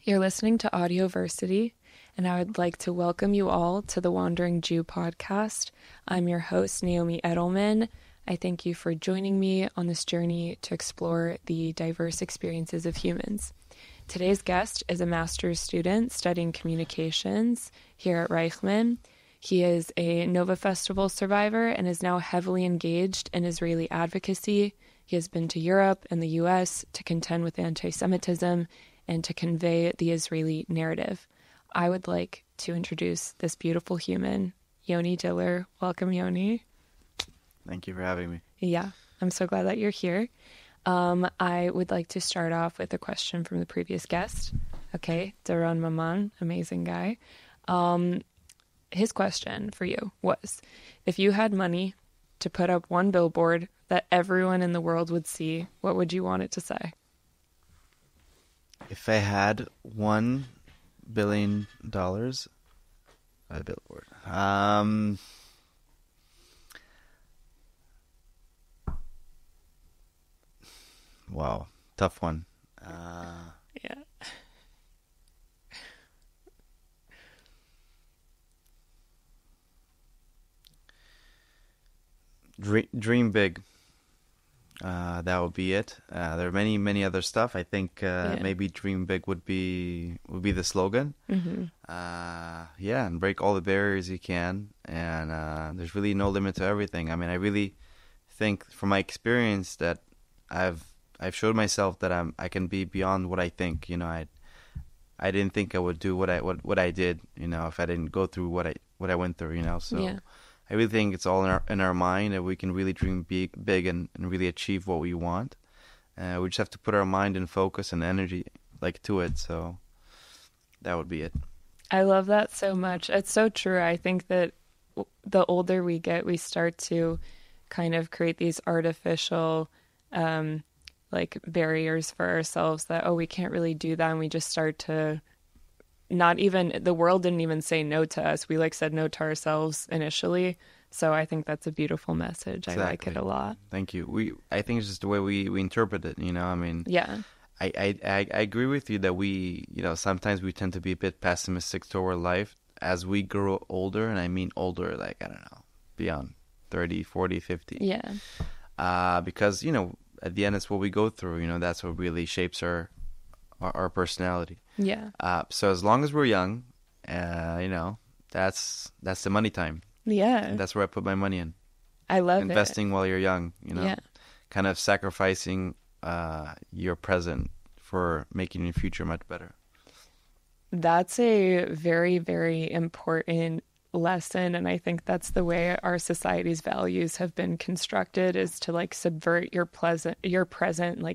You're listening to Audioversity, and I would like to welcome you all to the Wandering Jew podcast. I'm your host, Naomi Edelman. I thank you for joining me on this journey to explore the diverse experiences of humans. Today's guest is a master's student studying communications here at Reichman. He is a Nova Festival survivor and is now heavily engaged in Israeli advocacy. He has been to Europe and the U.S. to contend with anti-Semitism and to convey the Israeli narrative. I would like to introduce this beautiful human, Yoni Diller. Welcome, Yoni. Thank you for having me. Yeah, I'm so glad that you're here. I would like to start off with a question from the previous guest. Okay, Daron Maman, amazing guy. His question for you was, if you had money to put up one billboard that everyone in the world would see, what would you want it to say? If I had $1 billion, a billboard. Wow, tough one. Yeah. Dream big. That would be it. There are many other stuff. I think maybe dream big would be the slogan. Mm-hmm. And break all the barriers you can. And there's really no limit to everything. I mean, I really think from my experience that I've showed myself that I can be beyond what I think. You know, I didn't think I would do what I did. You know, if I didn't go through what I went through. You know, so. Yeah. I really think it's all in our mind that we can really dream big and really achieve what we want. We just have to put our mind and focus and energy to it. So that would be it. I love that so much. It's so true. I think that the older we get, we start to kind of create these artificial barriers for ourselves that, we can't really do that. And we just start to the world didn't even say no to us. We said no to ourselves initially. So I think that's a beautiful message. Exactly. I like it a lot. Thank you. I think it's just the way we interpret it, you know, I mean. Yeah. I agree with you that we, you know, sometimes we tend to be a bit pessimistic toward life as we grow older. And I mean older, I don't know, beyond 30, 40, 50. Yeah. Because, you know, at the end, it's what we go through. You know, that's what really shapes our personality. Yeah. So as long as we're young, you know, that's the money time. Yeah. And that's where I put my money in. I love investing while you're young, you know. Yeah. Kind of sacrificing your present for making your future much better. That's a very, very important lesson, and I think that's the way our society's values have been constructed, is to subvert your present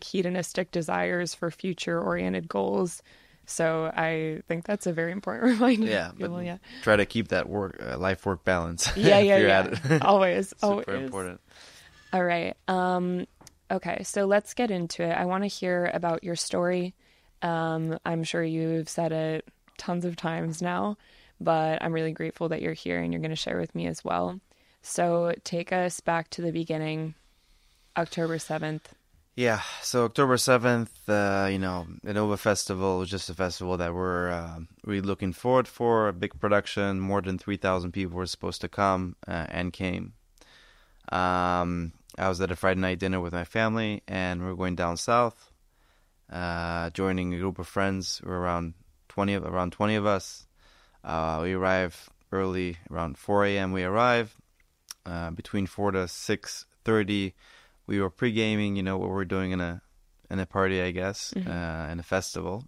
hedonistic desires for future oriented goals. So I think that's a very important reminder. Yeah, but try to keep that life-work balance. Yeah. Always. Super important. All right. Okay, so let's get into it. I want to hear about your story. I'm sure you've said it tons of times now, but I'm really grateful that you're here and you're going to share with me as well. So take us back to the beginning, October 7th. Yeah, so October 7th, you know, the Nova Festival was just a festival that we're really looking forward for. A big production, more than 3,000 people were supposed to come and came. I was at a Friday night dinner with my family, and we were going down south, joining a group of friends. We were around 20 of us. We arrive early, around 4 a.m. we arrive. Between 4 to 6:30, we were pre-gaming, you know, what we're doing in a party, I guess, in a festival.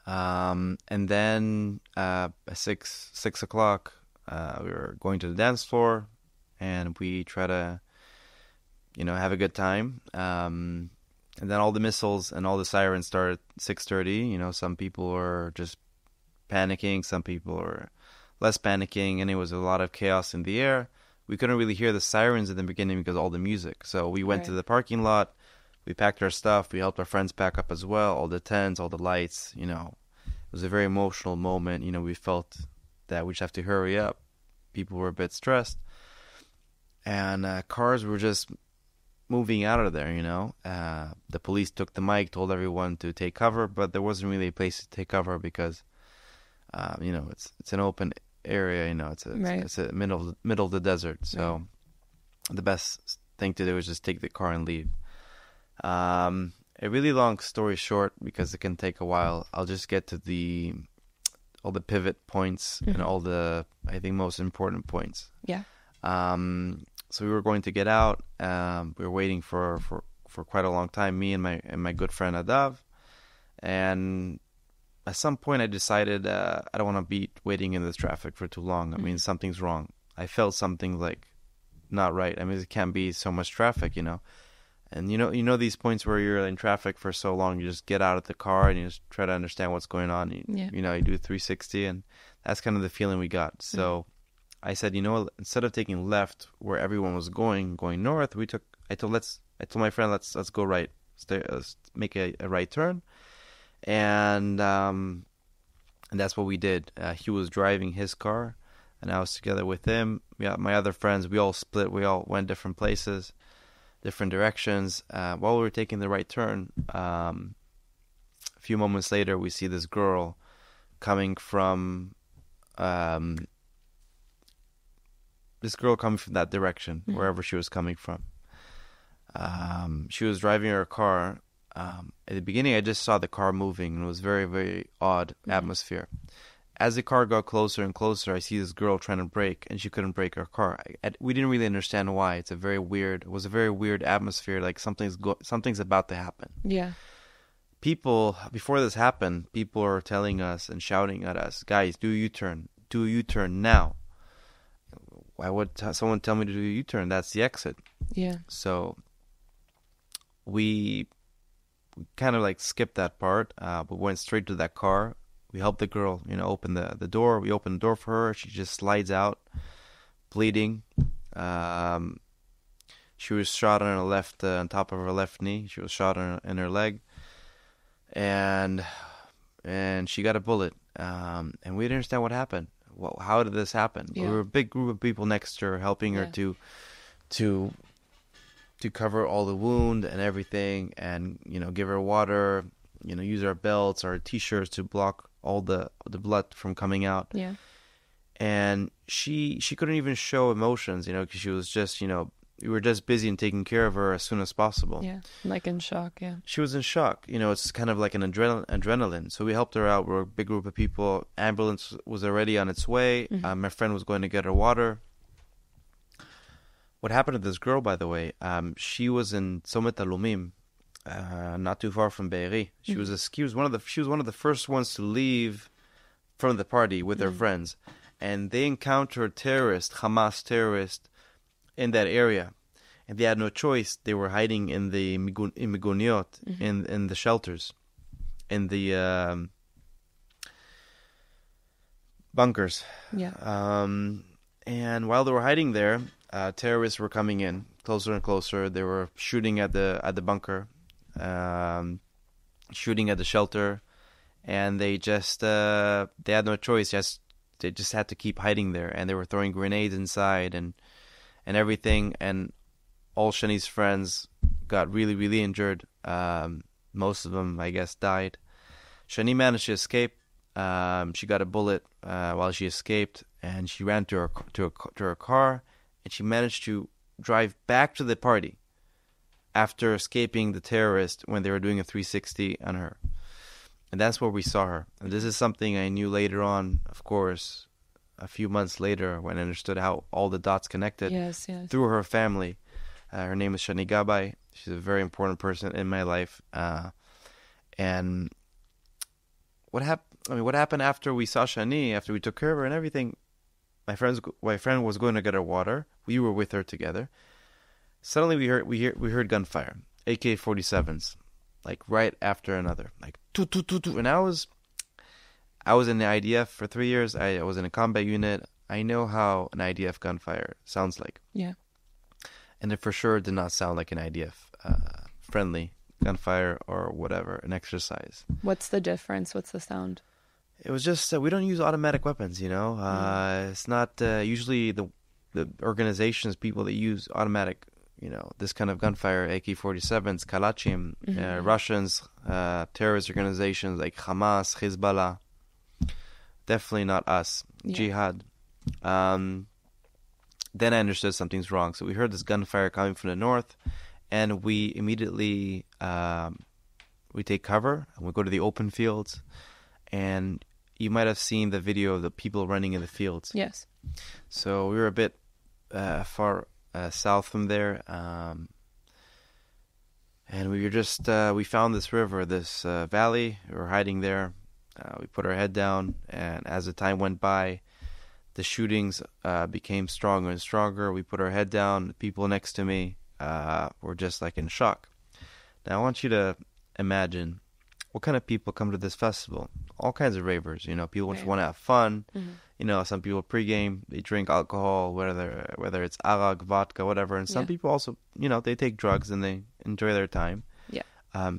And then at 6 o'clock, we were going to the dance floor, and we try to, you know, have a good time. And then all the missiles and all the sirens start at 6:30. You know, some people are just panicking, some people are less panicking, and it was a lot of chaos in the air. We couldn't really hear the sirens in the beginning because of all the music. So we went to the parking lot, we packed our stuff, we helped our friends pack up as well, all the tents, all the lights, you know. It was a very emotional moment. You know, we felt that we just have to hurry up. People were a bit stressed. And cars were just moving out of there, you know. The police took the mic, told everyone to take cover, but there wasn't really a place to take cover because, you know, it's an open area, you know, it's a middle of the desert. So the best thing to do is just take the car and leave. A really long story short, because it can take a while, I'll just get to all the pivot points and all the, I think, most important points. Yeah. So we were going to get out. We were waiting for quite a long time, me and my good friend Adav. And at some point I decided I don't want to be waiting in this traffic for too long. I mean, something's wrong. I felt something like not right. I mean, it can't be so much traffic, you know. And you know these points where you're in traffic for so long, you just get out of the car and you just try to understand what's going on. You know, you do a 360, and that's kind of the feeling we got. So I said, you know, instead of taking left where everyone was going north, I told my friend, let's go right. Let's make a right turn. And that's what we did. He was driving his car, and I was together with him. Yeah, my other friends, we all split. We all went different places, different directions. While we were taking the right turn, a few moments later, we see this girl coming from that direction, wherever she was coming from. She was driving her car. At the beginning, I just saw the car moving, and it was very, very odd atmosphere. As the car got closer and closer, I see this girl trying to brake, and she couldn't brake her car. We didn't really understand why. It was a very weird atmosphere, like something's about to happen. Yeah. People, before this happened, people are telling us and shouting at us, guys, do a U-turn. Do a U-turn now. Why would someone tell me to do a U-turn? That's the exit. Yeah. So we kind of like skipped that part. We went straight to that car. We helped the girl, you know, open the door. We opened the door for her. She just slides out, bleeding. She was shot on her left, on top of her left knee. She was shot in her leg, and she got a bullet. And we didn't understand what happened. How did this happen? Yeah. We were a big group of people next to her, helping her to cover all the wound and everything, and you know, give her water. You know, use our belts, our t-shirts to block all the blood from coming out. Yeah. And she couldn't even show emotions, you know, because she was just, you know, we were just busy in taking care of her as soon as possible. Yeah, like in shock, yeah. She was in shock. You know, it's kind of like an adrenaline. So we helped her out. We're a big group of people. Ambulance was already on its way. My friend was going to get her water. What happened to this girl, by the way, she was in Somet Alumim, not too far from Be'eri. She was one of the first ones to leave from the party with her friends, and they encountered Hamas terrorists, in that area, and they had no choice. They were hiding in the miguniot, in the shelters, in the bunkers. Yeah. And while they were hiding there, terrorists were coming in closer and closer. They were shooting at the bunker, shooting at the shelter, and they just they had no choice. They just had to keep hiding there, and they were throwing grenades inside and everything. And all Shani's friends got really, really injured. Most of them, I guess, died. Shani managed to escape. She got a bullet while she escaped, and she ran to her car, and she managed to drive back to the party after escaping the terrorists when they were doing a 360 on her. And that's where we saw her. And this is something I knew later on, of course, a few months later, when I understood how all the dots connected through her family. Her name is Shani Gabay. She's a very important person in my life. And what happened after we saw Shani, after we took care of her and everything? My friend was going to get her water. We were with her together. Suddenly we heard gunfire, AK-47s, like right after another, like toot toot toot toot. And I was in the IDF for 3 years. I was in a combat unit. I know how an IDF gunfire sounds like. Yeah. And it for sure did not sound like an IDF friendly gunfire or whatever, an exercise. What's the difference? What's the sound? It was just we don't use automatic weapons, you know. It's not usually the organizations, people that use automatic this kind of gunfire, AK-47s, Kalachim, Russians, terrorist organizations like Hamas, Hezbollah. Definitely not us. Jihad. Then I understood something's wrong. So we heard this gunfire coming from the north, and we immediately we take cover and we go to the open fields. And you might have seen the video of the people running in the fields. Yes. So we were a bit far south from there, and we were just we found this river, this valley. We were hiding there. We put our head down, and as the time went by, the shootings became stronger and stronger. We put our head down. The people next to me were just like in shock. Now I want you to imagine what kind of people come to this festival. All kinds of ravers. People just want to have fun. Some people pregame, they drink alcohol, whether it's arag, vodka, whatever. And some people also, they take drugs and they enjoy their time. Yeah.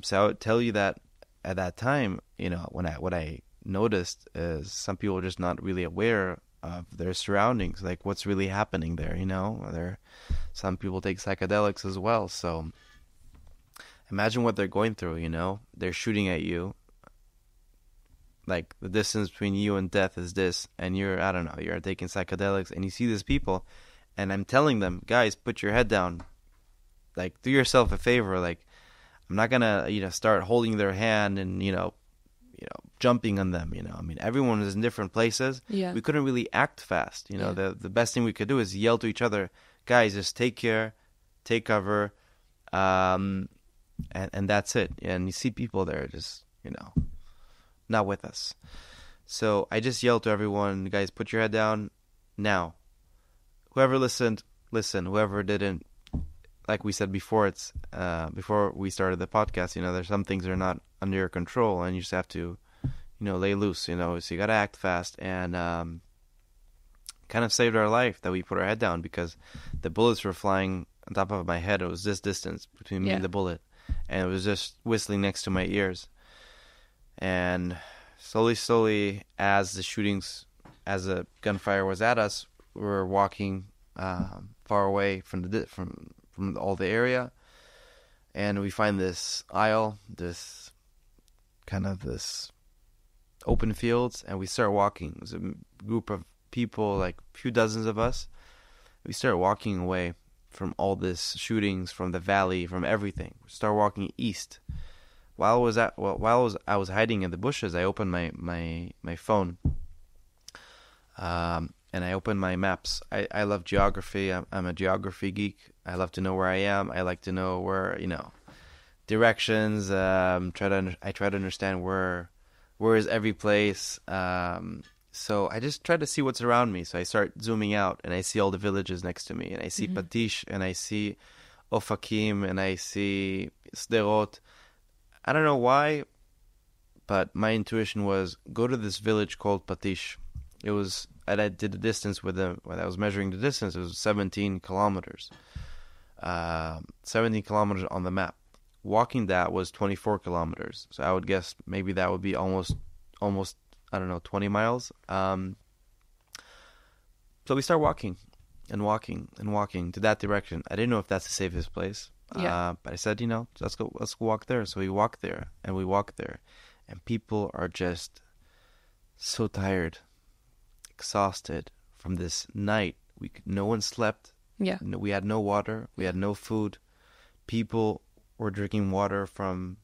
So I would tell you that at that time, what I noticed is some people are just not really aware of their surroundings, like what's really happening there. Some people take psychedelics as well. So imagine what they're going through. They're shooting at you. Like the distance between you and death is this, and you're taking psychedelics, and you see these people, and I'm telling them, guys, put your head down. Like, do yourself a favor. Like, I'm not gonna, start holding their hand and, jumping on them. Everyone is in different places. Yeah. We couldn't really act fast. The best thing we could do is yell to each other, guys, just take care, take cover, and that's it. And you see people there just, not with us. So I just yelled to everyone, guys, put your head down now. Whoever listened, listen. Whoever didn't, like we said before, it's before we started the podcast, there's some things that are not under your control, and you just have to, lay loose, so you got to act fast. And kind of saved our life that we put our head down, because the bullets were flying on top of my head. It was this distance between me and the bullet, and it was just whistling next to my ears. And slowly, as the gunfire was at us, we were walking far away from all the area, and we find this aisle, this open fields, and we start walking. It was a group of people, like a few dozens of us. We start walking away from all this shootings, from the valley, from everything. We start walking east. While I was hiding in the bushes, I opened my phone, and I opened my maps. I love geography. I'm a geography geek. I love to know where I am. I like to know where, directions. I try to understand where is every place. So I just try to see what's around me. So I start zooming out, and I see all the villages next to me, and I see Patish, and I see Ofakim, and I see Sderot. I don't know why, but my intuition was, go to this village called Patish. And I did the distance with them. When I was measuring the distance, it was 17 kilometers. 17 kilometers on the map. Walking that was 24 kilometers. So I would guess maybe that would be almost, I don't know, 20 miles. So we start walking and walking and walking to that direction. I didn't know if that's the safest place. But I said, let's go walk there. So we walk there, and people are just so tired, exhausted from this night. No one slept. Yeah. We had no water. We had no food. People were drinking water from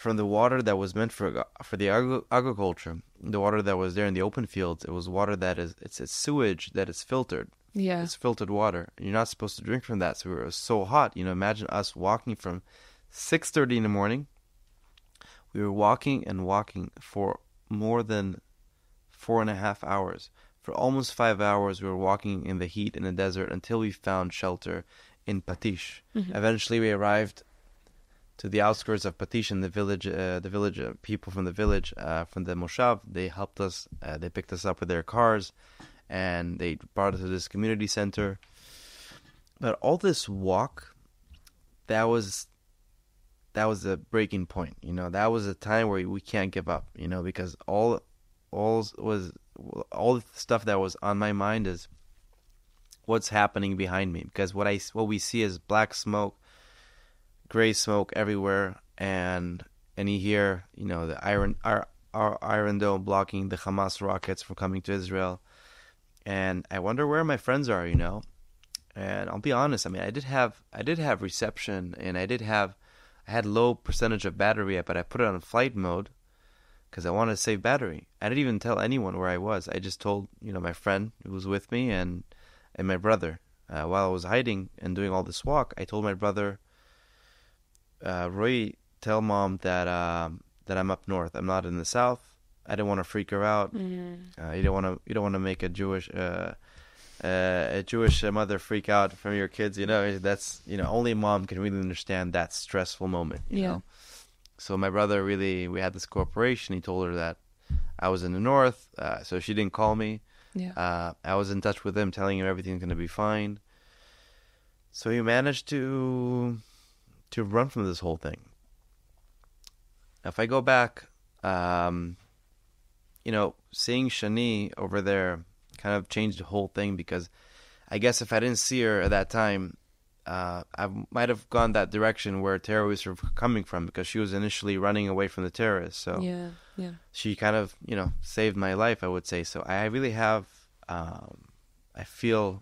the water that was meant for the agriculture. The water that was there in the open fields. It was water it's sewage that is filtered. Yeah. It's filtered water. You're not supposed to drink from that. So it was so hot. Imagine us walking from 6:30 in the morning. We were walking and walking for more than 4.5 hours. For almost 5 hours, we were walking in the heat in the desert until we found shelter in Patish. Eventually, we arrived to the outskirts of Patish, in the village. People from the village, from the Moshav, they helped us. They picked us up with their cars, and they brought us to this community center. But all this walk, that was the breaking point. That was a time where we can't give up. Because all the stuff that was on my mind is, what's happening behind me, because what we see is black smoke, gray smoke everywhere, and you hear, the our Iron Dome blocking the Hamas rockets from coming to Israel. And I wonder where my friends are, And I'll be honest, I mean, I did have reception, and I had low percentage of battery, but I put it on flight mode because I wanted to save battery. I didn't even tell anyone where I was. I just told, my friend who was with me and my brother. While I was hiding and doing all this walk, I told my brother, Roy, tell mom that I'm up north. I'm not in the south. I didn't want to freak her out. Mm-hmm. You don't want to make a Jewish mother freak out from your kids. That's only mom can really understand that stressful moment. You know? So my brother we had this cooperation. He told her that I was in the north, so she didn't call me. Yeah. I was in touch with him, telling him everything's going to be fine. So he managed to run from this whole thing. If I go back, seeing Shani over there kind of changed the whole thing, because I guess if I didn't see her at that time, I might have gone that direction where terrorists were coming from, because she was initially running away from the terrorists. So she kind of, saved my life, I would say. So I really have, I feel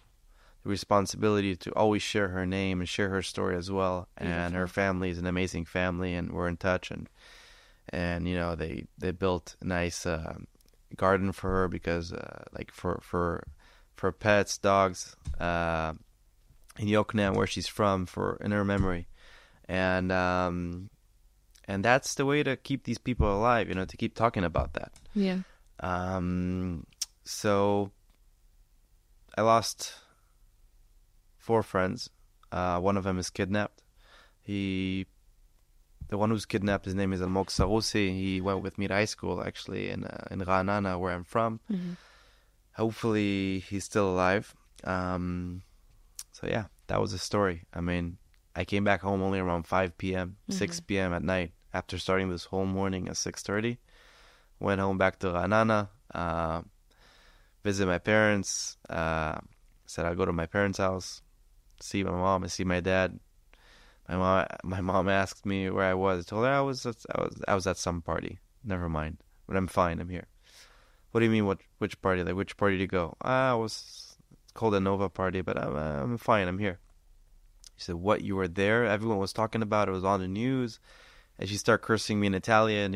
the responsibility to always share her name and share her story as well. Beautiful. And her family is an amazing family, and we're in touch. And they built a nice garden for her, because like for pets, dogs, in Yokneam, where she's from, in her memory. And that's the way to keep these people alive, to keep talking about that. Yeah. So I lost 4 friends. One of them is kidnapped. The one who's kidnapped, his name is Almog Sarusi. He went with me to high school, actually, in Ra'anana, where I'm from. Mm-hmm. Hopefully he's still alive. So yeah, that was the story. I mean, I came back home only around 5 p.m., 6 p.m. at night, after starting this whole morning at 6:30. Went home back to Ra'anana, visit my parents, said I'll go to my parents' house, see my mom and see my dad. My mom asked me where I was. I told her I was at some party. Never mind. But I'm fine. I'm here. What do you mean? Which party? Like, which party to go? I was called a Nova party, but I'm fine. I'm here. She said, "What? You were there? Everyone was talking about it. It was on the news." And she started cursing me in Italian.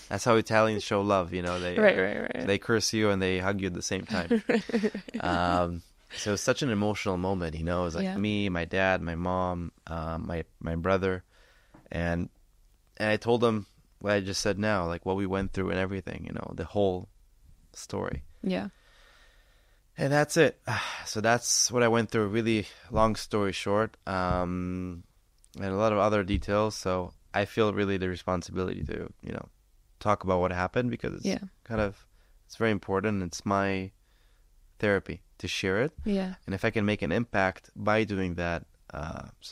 That's how Italians show love. They Right. They curse you and they hug you at the same time. So it was such an emotional moment, It was like me, my dad, my mom, my brother, and I told them what I just said now, like what we went through and everything, the whole story. Yeah. And that's it. So that's what I went through. Really long story short, and a lot of other details. So I feel really the responsibility to, talk about what happened, because it's it's very important. It's my therapy to share it. Yeah. And if I can make an impact by doing that,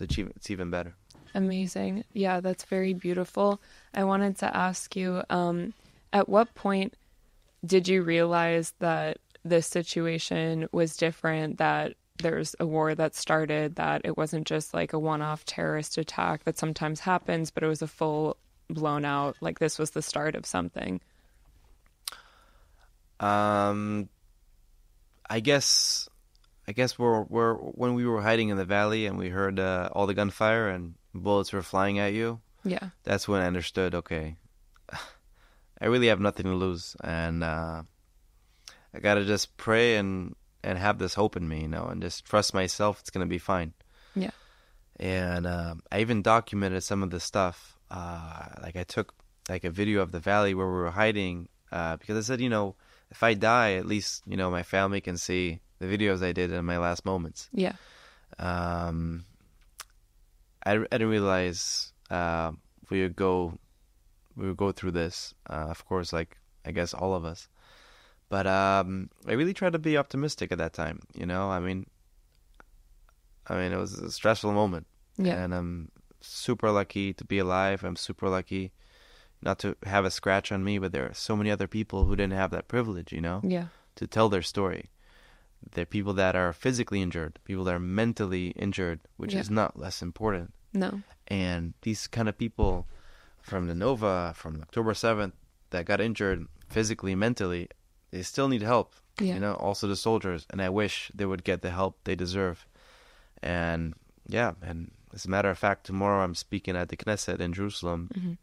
it's even better. Amazing. Yeah, that's very beautiful. I wanted to ask you, at what point did you realize that this situation was different, that there's a war that started, that it wasn't just like a one-off terrorist attack that sometimes happens, but it was a full blown out, like this was the start of something? I guess we're when we were hiding in the valley and we heard all the gunfire and bullets were flying at you. Yeah. That's when I understood, okay, I really have nothing to lose, and I gotta just pray and have this hope in me, and just trust myself. It's gonna be fine. Yeah. And I even documented some of the stuff. Like I took like a video of the valley where we were hiding, because I said, if I die, at least, my family can see the videos I did in my last moments. Yeah. I didn't realize we would go through this. Of course, like I guess all of us. But I really tried to be optimistic at that time. I mean, it was a stressful moment. Yeah. And I'm super lucky to be alive. I'm super lucky not to have a scratch on me, but there are so many other people who didn't have that privilege, Yeah. to tell their story. There are people that are physically injured, people that are mentally injured, which is not less important. No. And these kind of people from the Nova, from October 7th, that got injured physically, mentally, they still need help. Yeah. You know, also the soldiers. And I wish they would get the help they deserve. And yeah, and as a matter of fact, tomorrow I'm speaking at the Knesset in Jerusalem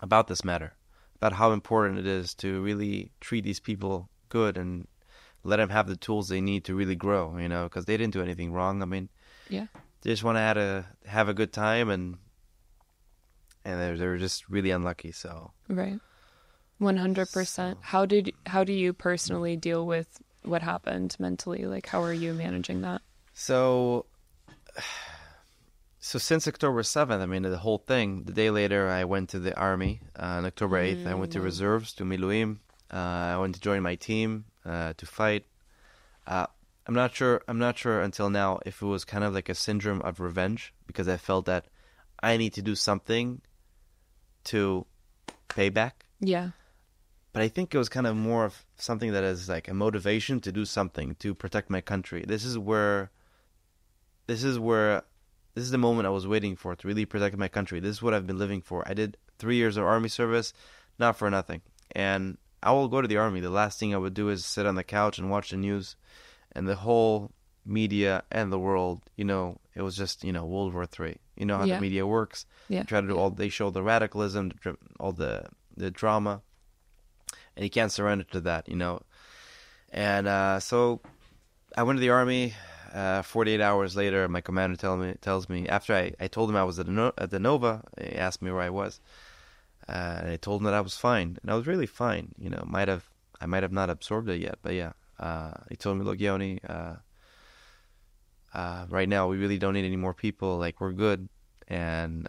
about this matter, about how important it is to really treat these people good and let them have the tools they need to really grow, you know, because they didn't do anything wrong. I mean, Yeah. they just want to have a good time, and they're just really unlucky. So Right. 100%. How do you personally deal with what happened mentally? Like, how are you managing that? So since October 7th, I mean, the whole thing, the day later, I went to the army. On October 8th, I went to reserves, to Miluim. I went to join my team to fight. I'm not sure until now if it was kind of like a syndrome of revenge, because I felt that I need to do something to pay back. Yeah. But I think it was kind of more of something that is like a motivation to do something to protect my country. This is the moment I was waiting for, to really protect my country. This is what I've been living for. I did 3 years of army service, not for nothing. And I will go to the army. The last thing I would do is sit on the couch and watch the news. And the whole media and the world, you know, it was just, you know, World War III. You know how the media works. Yeah. They try to do they show the radicalism, all the drama. And you can't surrender to that, you know. And so I went to the army. 48 hours later, my commander tells me, after I told him I was at the Nova, he asked me where I was. And I told him that I was fine. And I was really fine. You know, I might have not absorbed it yet, but yeah. He told me, look, Yoni, right now we really don't need any more people. Like, we're good. And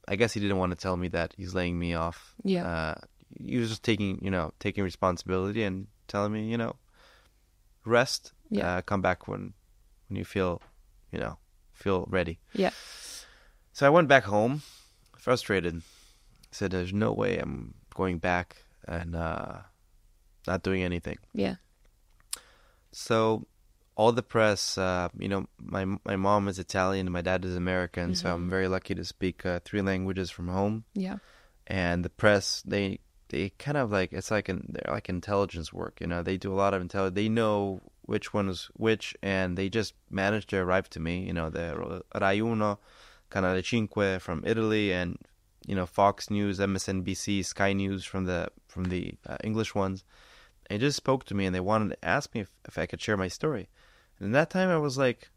I guess he didn't want to tell me that he's laying me off. Yeah. He was just taking responsibility and telling me, you know, rest. Yeah. Come back when you feel ready. Yeah. So I went back home, frustrated. I said, there's no way I'm going back and not doing anything. Yeah. So all the press, you know, my mom is Italian and my dad is American, so I'm very lucky to speak 3 languages from home. Yeah. And the press, they kind of like, they're like intelligence work, you know. They do a lot of intelligence. They know which one is which, and they just managed to arrive to me. You know, the Rai Uno, Canale 5 from Italy, and, you know, Fox News, MSNBC, Sky News from the English ones. They just spoke to me, and they wanted to ask me if I could share my story. And in that time, I was like,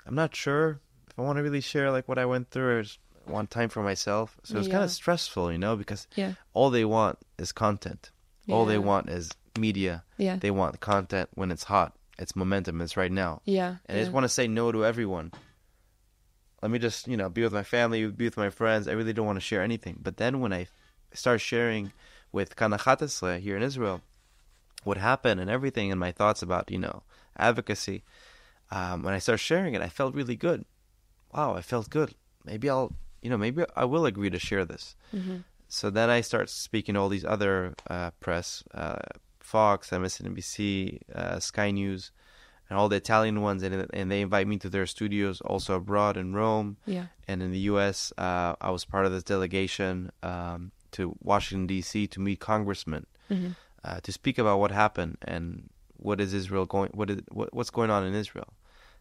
I'm not sure if I want to really share like what I went through. I just want time for myself. So it's kind of stressful, you know, because all they want is content. All they want is media. Yeah. They want content when it's hot. It's momentum. It's right now. Yeah. And I just want to say no to everyone. Let me just, you know, be with my family, be with my friends. I really don't want to share anything. But then when I start sharing with Kan 11 here in Israel, what happened and everything, and my thoughts about, you know, advocacy, when I started sharing it, I felt really good. Wow, I felt good. Maybe maybe I will agree to share this. So then I start speaking to all these other press, Fox, MSNBC, Sky News, and all the Italian ones, and they invite me to their studios, also abroad in Rome, and in the U.S. I was part of this delegation to Washington, D.C. to meet congressmen to speak about what happened and what's going on in Israel.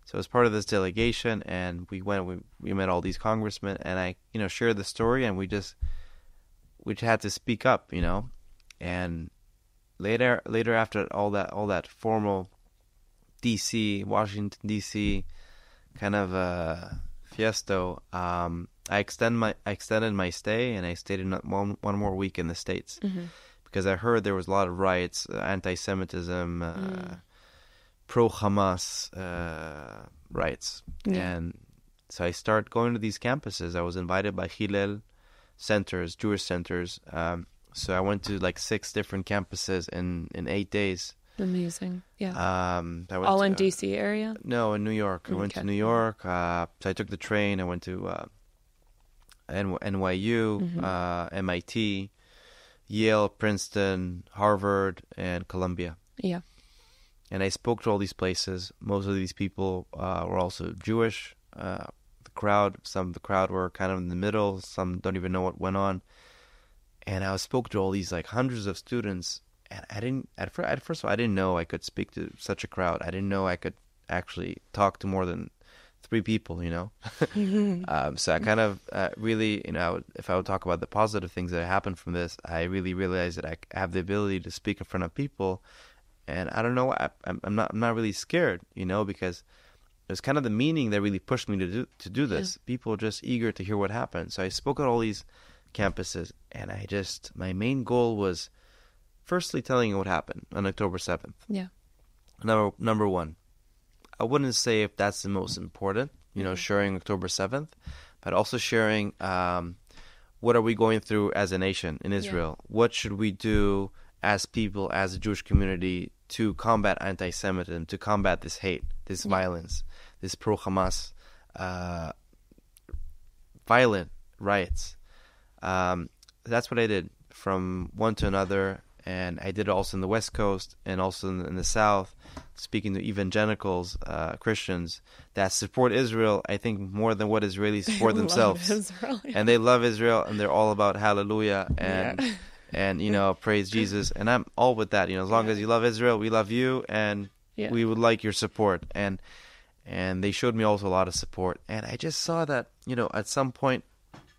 So as part of this delegation, and we met all these congressmen, and I, you know, shared the story, and we had to speak up, you know. And later after all that formal Washington D.C. kind of fiesto, I extended my stay, and I stayed one more week in the States because I heard there was a lot of riots, anti-Semitism, pro-Hamas riots, and so I started going to these campuses. I was invited by Hillel centers, Jewish centers. So I went to like 6 different campuses in 8 days. Amazing. Yeah. All in DC area? No, in New York. I went to New York. So I took the train. I went to NYU, MIT, Yale, Princeton, Harvard, and Columbia. Yeah. And I spoke to all these places. Most of these people were also Jewish. Some of the crowd were kind of in the middle. Some don't even know what went on. And I spoke to all these like hundreds of students. And I didn't, at first of all, I didn't know I could speak to such a crowd. I didn't know I could actually talk to more than 3 people, So I kind of really, if I would talk about the positive things that happened from this, I really realized that I have the ability to speak in front of people. And I don't know, I'm not really scared, because it was kind of the meaning that really pushed me to do this. Yeah. People are just eager to hear what happened. So I spoke at all these campuses, and my main goal was firstly telling you what happened on October 7th. Yeah. Number one, I wouldn't say if that's the most important, sharing October 7th, but also sharing what are we going through as a nation in Israel? Yeah. What should we do as people, as a Jewish community, to combat anti-Semitism, to combat this hate, this violence, this pro-Hamas, violent riots. That's what I did from one to another, and I did it also in the West Coast and also in the South, speaking to evangelicals, Christians that support Israel, I think, more than what Israelis support themselves. Israel, yeah. And they love Israel, and they're all about hallelujah and praise Jesus. And I'm all with that. As long as you love Israel, we love you, and we would like your support. And they showed me also a lot of support. And I just saw that, at some point,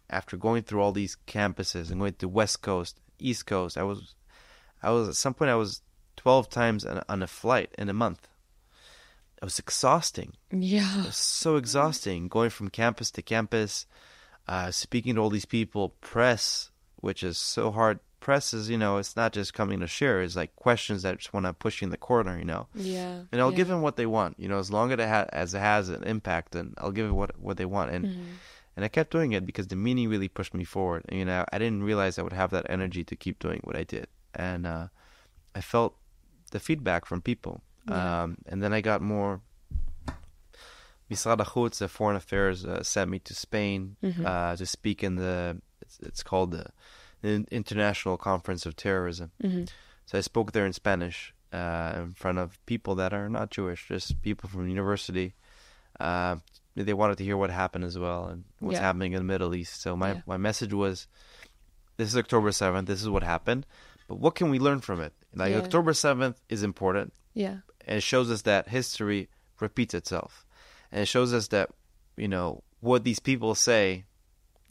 after going through all these campuses and going to West Coast, East Coast, I was at some point, I was 12 times on a flight in a month. It was exhausting. Yeah. It was so exhausting, going from campus to campus, speaking to all these people, press, which is so hard. Press is, it's not just coming to share. It's like questions that just want to push you in the corner, Yeah. And I'll give them what they want, as long as it has an impact, and I'll give it what they want. And I kept doing it because the meaning really pushed me forward. And, I didn't realize I would have that energy to keep doing what I did. And I felt the feedback from people. Yeah. And then I got more. Misrad HaChutz, the Foreign Affairs, sent me to Spain to speak in it's called the International Conference of Terrorism. So I spoke there in Spanish in front of people that are not Jewish, just people from university. They wanted to hear what happened as well and what's happening in the Middle East. So my message was, this is October 7th, this is what happened, but what can we learn from it? Like October 7th is important. Yeah. And it shows us that history repeats itself. And it shows us that, what these people say,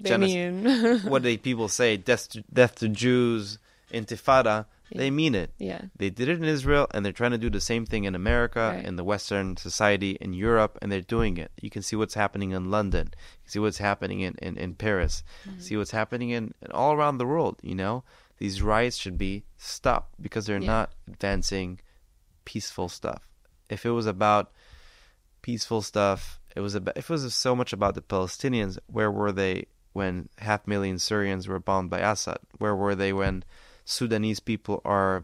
what people say, death to Jews, intifada, they mean it. Yeah. They did it in Israel, and they're trying to do the same thing in America, in the Western society, in Europe, and they're doing it. You can see what's happening in London. You can see what's happening in Paris. See what's happening in all around the world, These riots should be stopped because they're not advancing peaceful stuff. If it was about peaceful stuff, if it was so much about the Palestinians, where were they when 500,000 Syrians were bombed by Assad? Where were they when Sudanese people are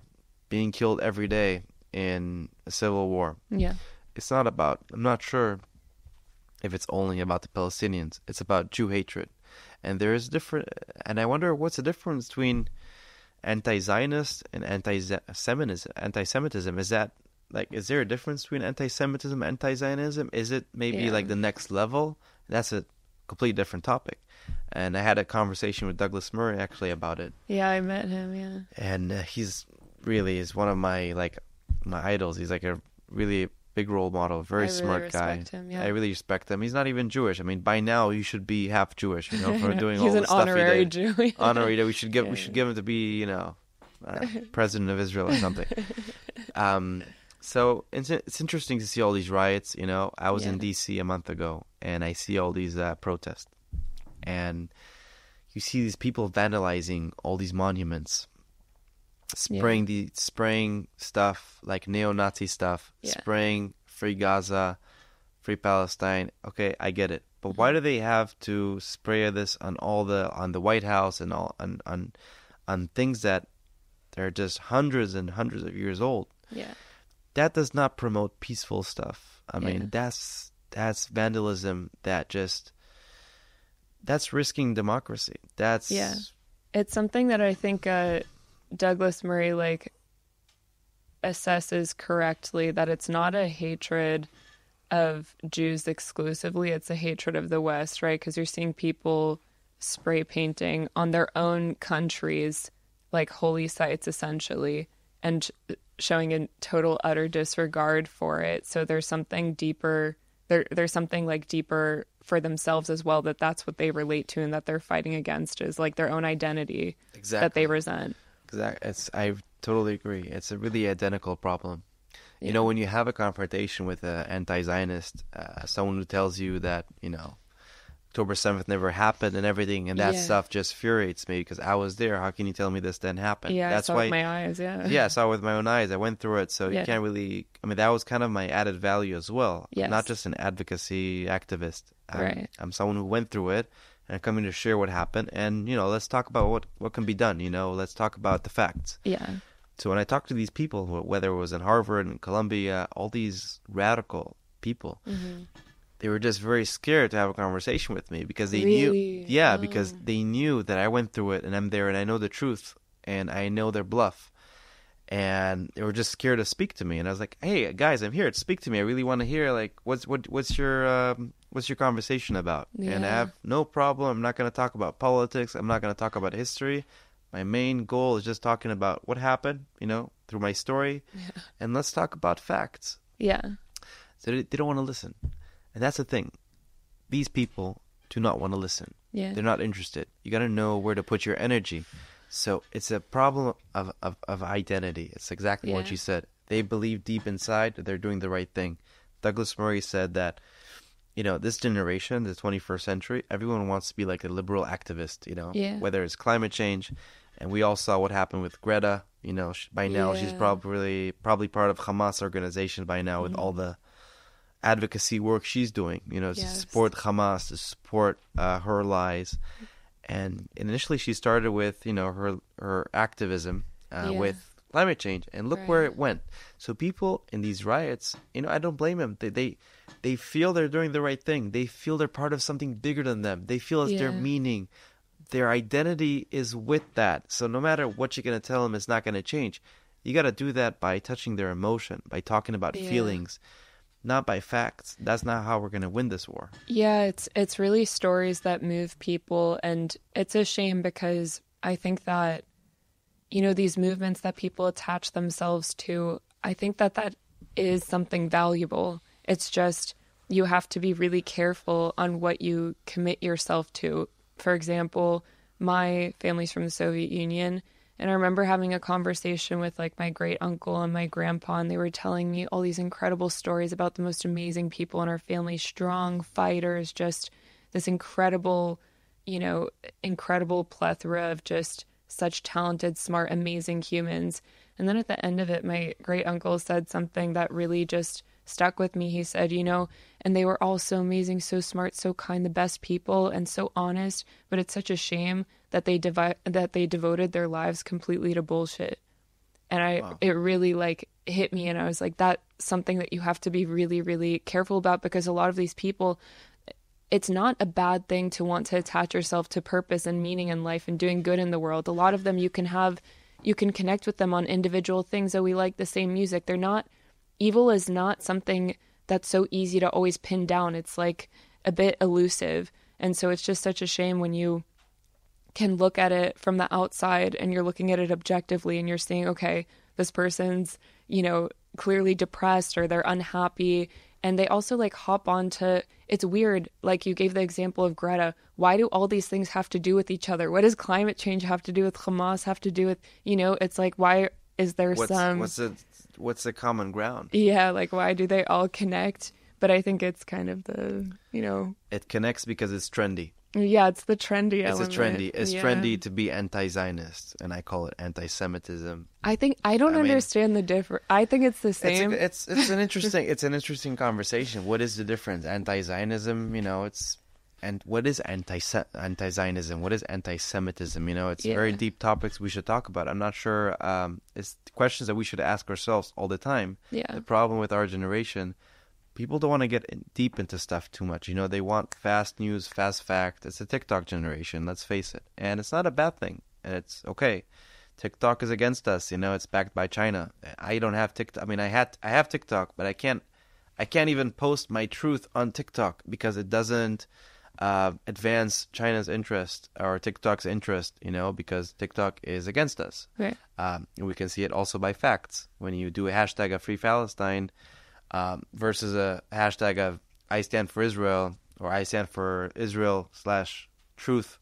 being killed every day in a civil war? Yeah. It's not about, I'm not sure if it's only about the Palestinians. It's about Jew hatred. And there is and I wonder what's the difference between anti-Zionist and anti-Semitism. Is that, is there a difference between anti-Semitism and anti-Zionism? Is it maybe the next level? That's a completely different topic. And I had a conversation with Douglas Murray actually about it. Yeah, I met him, yeah. And he's really is one of my idols. He's like a really big role model, very smart guy. Him, yeah. I really respect him. He's not even Jewish. I mean, by now you should be half Jewish, for doing all the stuff he did. He's an honorary Jew. Honorary. We should give him to be, president of Israel or something. So it's interesting to see all these riots. I was in D.C. a month ago, and I see all these protests, and you see these people vandalizing all these monuments, spraying stuff like neo-Nazi stuff, spraying Free Gaza, Free Palestine. Okay, I get it, but why do they have to spray this on the White House and all on things that they're just hundreds and hundreds of years old? Yeah. That does not promote peaceful stuff. I mean, that's vandalism. That's risking democracy. It's something that I think Douglas Murray assesses correctly that it's not a hatred of Jews exclusively, it's a hatred of the West, right? Because you're seeing people spray painting on their own countries, like holy sites essentially, and showing a total utter disregard for it. So there's something deeper, there's something like deeper for themselves as well, that's what they relate to and that they're fighting against, is like their own identity that they resent. Exactly. I totally agree. It's a really identical problem. You know, when you have a confrontation with an anti-Zionist, someone who tells you that, you know, October 7th never happened and everything, and that stuff just infuriates me because I was there. How can you tell me this didn't happen? Yeah, that's I saw why, it with my eyes, Yeah, I saw it with my own eyes. I went through it, so you can't really... I mean, that was kind of my added value as well. Yes. Not just an advocacy activist. Right. I'm someone who went through it, and I'm coming to share what happened. And, you know, let's talk about what can be done, you know? Let's talk about the facts. Yeah. So when I talked to these people, whether it was in Harvard and Columbia, all these radical people, they were just very scared to have a conversation with me because they knew, because they knew that I went through it and I'm there and I know the truth and I know their bluff. And they were just scared to speak to me. And I was like, hey, guys, I'm here. Speak to me. I really want to hear, like, what's your conversation about? Yeah. And I have no problem. I'm not going to talk about politics. I'm not going to talk about history. My main goal is just talking about what happened, you know, through my story. Yeah. And let's talk about facts. Yeah. So they don't want to listen. And that's the thing. These people do not want to listen. Yeah. They're not interested. You got to know where to put your energy. So it's a problem of identity. It's exactly what you said. They believe deep inside that they're doing the right thing. Douglas Murray said that, you know, this generation, the 21st century, everyone wants to be like a liberal activist, you know, whether it's climate change. And we all saw what happened with Greta. You know, by now she's probably part of Hamas organization by now with all the advocacy work she's doing, you know, to support Hamas, to support her lies. And initially she started with, you know, her activism with climate change. And look where it went. So people in these riots, you know, I don't blame them. They feel they're doing the right thing. They feel they're part of something bigger than them. They feel it's their meaning. Their identity is with that. So no matter what you're going to tell them, it's not going to change. You got to do that by touching their emotion, by talking about feelings, not by facts. That's not how we're going to win this war. Yeah, it's really stories that move people. And it's a shame because I think that, you know, these movements that people attach themselves to, I think that is something valuable. It's just you have to be really careful on what you commit yourself to. For example, my family's from the Soviet Union, and I remember having a conversation with like my great uncle and my grandpa, and they were telling me all these incredible stories about the most amazing people in our family, strong fighters, just this incredible, you know, incredible plethora of just such talented, smart, amazing humans. And then at the end of it, my great uncle said something that really just stuck with me. He said, you know, and they were all so amazing, so smart, so kind, the best people, and so honest, but it's such a shame that they devoted their lives completely to bullshit. And it really like hit me, and I was like, that's something that you have to be really, really careful about, because a lot of these people, it's not a bad thing to want to attach yourself to purpose and meaning in life and doing good in the world. A lot of them you can connect with them on individual things. Oh, we like the same music. Evil is not something that's so easy to always pin down. It's like a bit elusive. And so it's just such a shame when you can look at it from the outside and you're looking at it objectively and you're seeing, okay, this person's, you know, clearly depressed or they're unhappy. And they also like hop onto, it's weird. Like you gave the example of Greta. Why do all these things have to do with each other? What does climate change have to do with Hamas, have to do with, you know, it's like, why is there what's the common ground? Yeah, like why do they all connect? But I think it's kind of the, you know, it connects because it's trendy. Yeah, it's the trendy element. It's trendy to be anti-Zionist, and I call it anti-Semitism. I don't understand the difference. I think it's the same. It's an interesting conversation. What is the difference? Anti-Zionism, you know, and what is anti-Zionism? What is anti-Semitism? You know, it's very deep topics we should talk about. I'm not sure. It's questions that we should ask ourselves all the time. Yeah. The problem with our generation, people don't want to get deep into stuff too much. You know, they want fast news, fast fact. It's a TikTok generation, let's face it. And it's not a bad thing. And it's okay TikTok is against us. It's backed by China. I don't have TikTok. I mean, I have TikTok, but I can't even post my truth on TikTok because it doesn't advance China's interest or TikTok's interest, because TikTok is against us. Right. We can see it also by facts. When you do a hashtag of Free Palestine versus a hashtag of I stand for Israel or I stand for Israel/truth,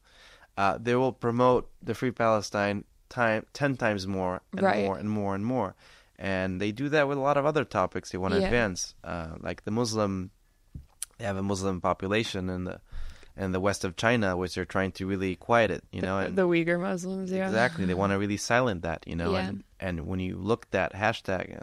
they will promote the Free Palestine 10 times more and more and more and more. And they do that with a lot of other topics they want to advance, like they have a Muslim population in the west of China, which they're trying to really quiet it, and the Uyghur Muslims, exactly. They want to really silence that, and when you look at that hashtag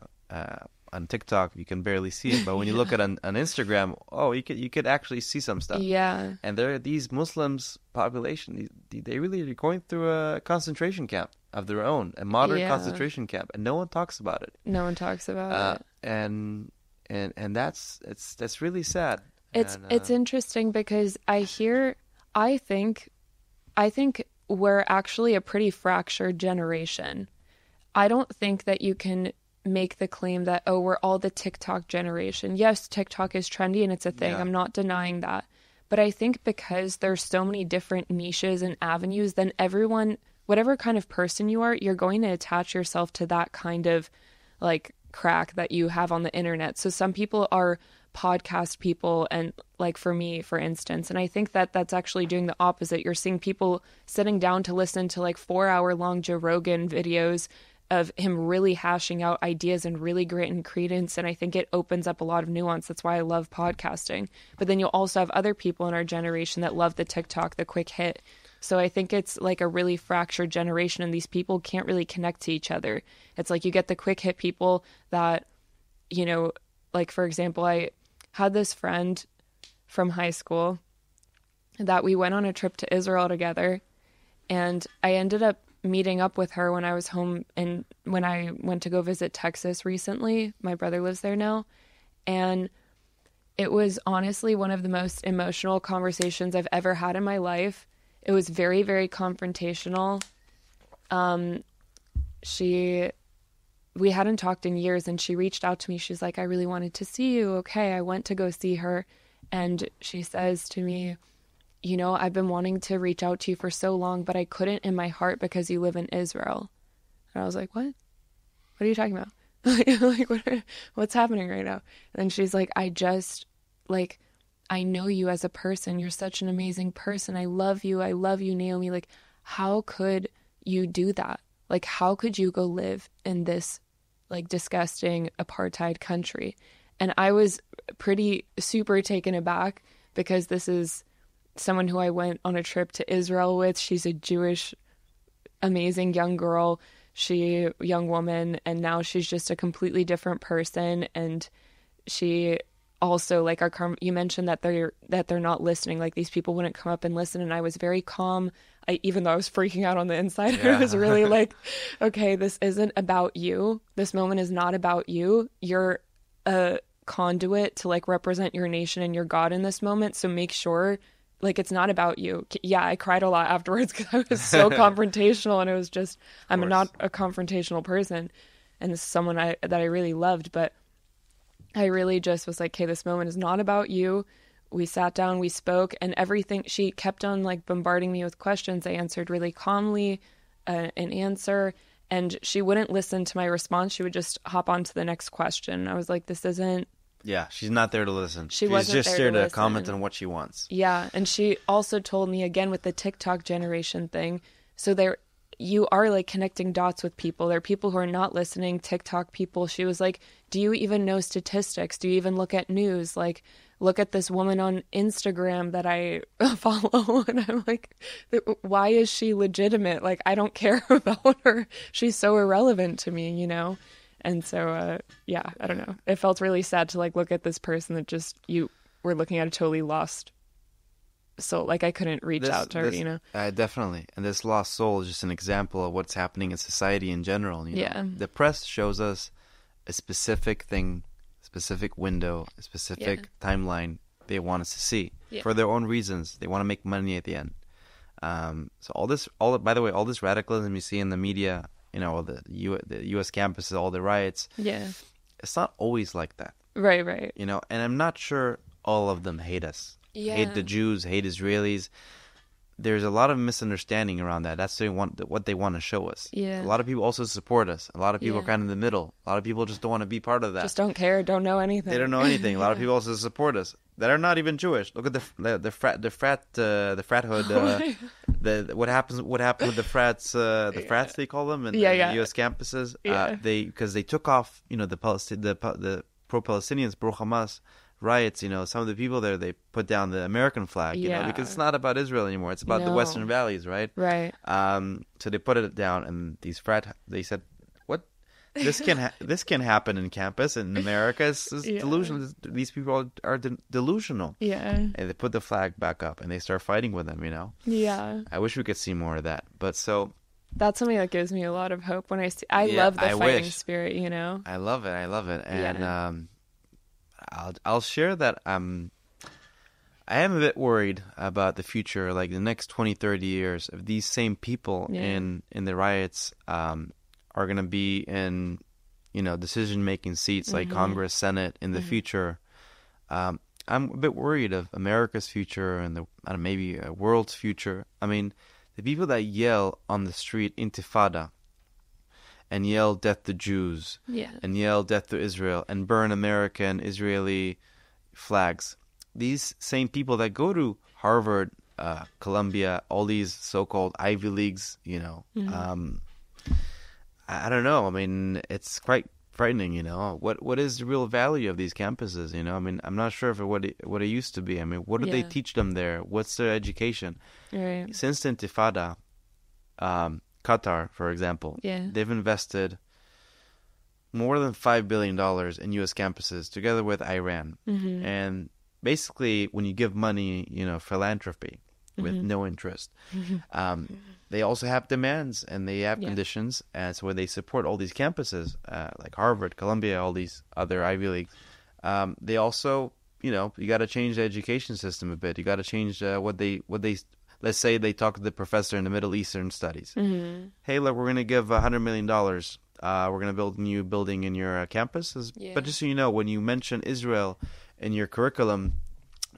on TikTok, you can barely see it, but when you look at on Instagram, you could actually see some stuff. Yeah. And there are these Muslims population, they really are going through a concentration camp of their own, a modern concentration camp, and no one talks about it. No one talks about it. And that's really sad. It's interesting because I think we're actually a pretty fractured generation. I don't think that you can make the claim that, we're all the TikTok generation. Yes, TikTok is trendy and it's a thing. Yeah. I'm not denying that. But I think because there's so many different niches and avenues, then everyone, whatever kind of person you are, you're going to attach yourself to that kind of like crack that you have on the internet. So some people are podcast people, and like for me, for instance, and I think that that's actually doing the opposite. You're seeing people sitting down to listen to like 4-hour long Joe Rogan videos of him really hashing out ideas and really granting credence, and I think it opens up a lot of nuance. That's why I love podcasting. But then you'll also have other people in our generation that love the TikTok, the quick hit. So I think it's like a really fractured generation, and these people can't really connect to each other. It's like you get the quick hit people that, like for example, I had this friend from high school that we went on a trip to Israel together, and I ended up meeting up with her when I was home and when I went to go visit Texas recently. My brother lives there now, and it was honestly one of the most emotional conversations I've ever had in my life. It was very, very confrontational. We hadn't talked in years, and she reached out to me. She's like, I really wanted to see you. Okay, I went to go see her, and she says to me, I've been wanting to reach out to you for so long, but I couldn't in my heart because you live in Israel. And I was like, what? What are you talking about? What's happening right now? And then she's like, I know you as a person. You're such an amazing person. I love you, Naomi. Like, how could you do that? Like, how could you go live in this, like, disgusting apartheid country? And I was pretty super taken aback because this is someone who I went on a trip to Israel with. She's a Jewish, amazing young girl, young woman, and now she's just a completely different person. And she also, like, you mentioned that they're not listening. Like, these people wouldn't come up and listen, and I was very calm. Even though I was freaking out on the inside, I was really like, okay, this isn't about you. This moment is not about you. You're a conduit to like represent your nation and your God in this moment. So make sure like it's not about you. Yeah, I cried a lot afterwards because I was so confrontational, and it was just, I'm not a confrontational person, and this is someone that I really loved, but I really just was like, okay, this moment is not about you. We sat down, we spoke, and everything, she kept on like bombarding me with questions. I answered really calmly an answer, and she wouldn't listen to my response. She would just hop on to the next question. I was like, this isn't... Yeah, she's not there to listen. She's just there to comment on what she wants. Yeah, and she also told me, again, with the TikTok generation thing, so you are like connecting dots with people. There are people who are not listening, TikTok people. She was like, do you even know statistics? Do you even look at news? Like, look at this woman on Instagram that I follow. And I'm like, why is she legitimate? Like, I don't care about her. She's so irrelevant to me, And so, yeah, I don't know. It felt really sad to like look at this person that just, you were looking at a totally lost soul. Like, I couldn't reach out to her, Definitely. And this lost soul is just an example of what's happening in society in general. Yeah. The press shows us a specific thing, specific window, a specific timeline they want us to see for their own reasons. They want to make money at the end. So by the way, all this radicalism you see in the media, the U.S. campuses, all the riots. Yeah. It's not always like that. Right. And I'm not sure all of them hate us. Yeah. Hate the Jews, hate Israelis. There's a lot of misunderstanding around that. That's what they want to show us. Yeah. A lot of people also support us. A lot of people are kind of in the middle. A lot of people just don't want to be part of that. Just don't care, don't know anything. They don't know anything. A lot of people also support us that are not even Jewish. Look at the frathood. What happened with the frats? The frats they call them in the U.S. campuses. Because they took off, the pro-Palestinians, pro-Hamas riots. Some of the people there, they put down the American flag. Because it's not about Israel anymore. It's about the Western Valleys, right? Right. So they put it down, and they said, "What? This can happen in campus in America. It's delusional. These people are delusional." Yeah. And they put the flag back up, and they start fighting with them. Yeah. I wish we could see more of that, but so. That's something that gives me a lot of hope when I see. I love the fighting spirit. I love it, and I'll share that. I am a bit worried about the future, like the next 20, 30 years, if these same people in the riots are going to be in, decision-making seats like Congress, Senate in the future. I'm a bit worried of America's future and maybe a world's future. I mean, the people that yell on the street Intifada and yell death to Jews and yell death to Israel and burn American, Israeli flags. These same people that go to Harvard, Columbia, all these so-called Ivy Leagues, I don't know. I mean, it's quite frightening, What is the real value of these campuses, I mean, I'm not sure what it used to be. I mean, what do they teach them there? What's their education? Right. Since the Intifada, Qatar, for example, they've invested more than $5 billion in U.S. campuses together with Iran. And basically, when you give money, philanthropy with no interest, they also have demands and they have conditions. And so where they support all these campuses, like Harvard, Columbia, all these other Ivy Leagues, they also, you got to change the education system a bit. You got to change what they. Let's say they talk to the professor in the Middle Eastern studies. Hey, look, we're going to give $100 million. We're going to build a new building in your campus. But just so you know, when you mention Israel in your curriculum,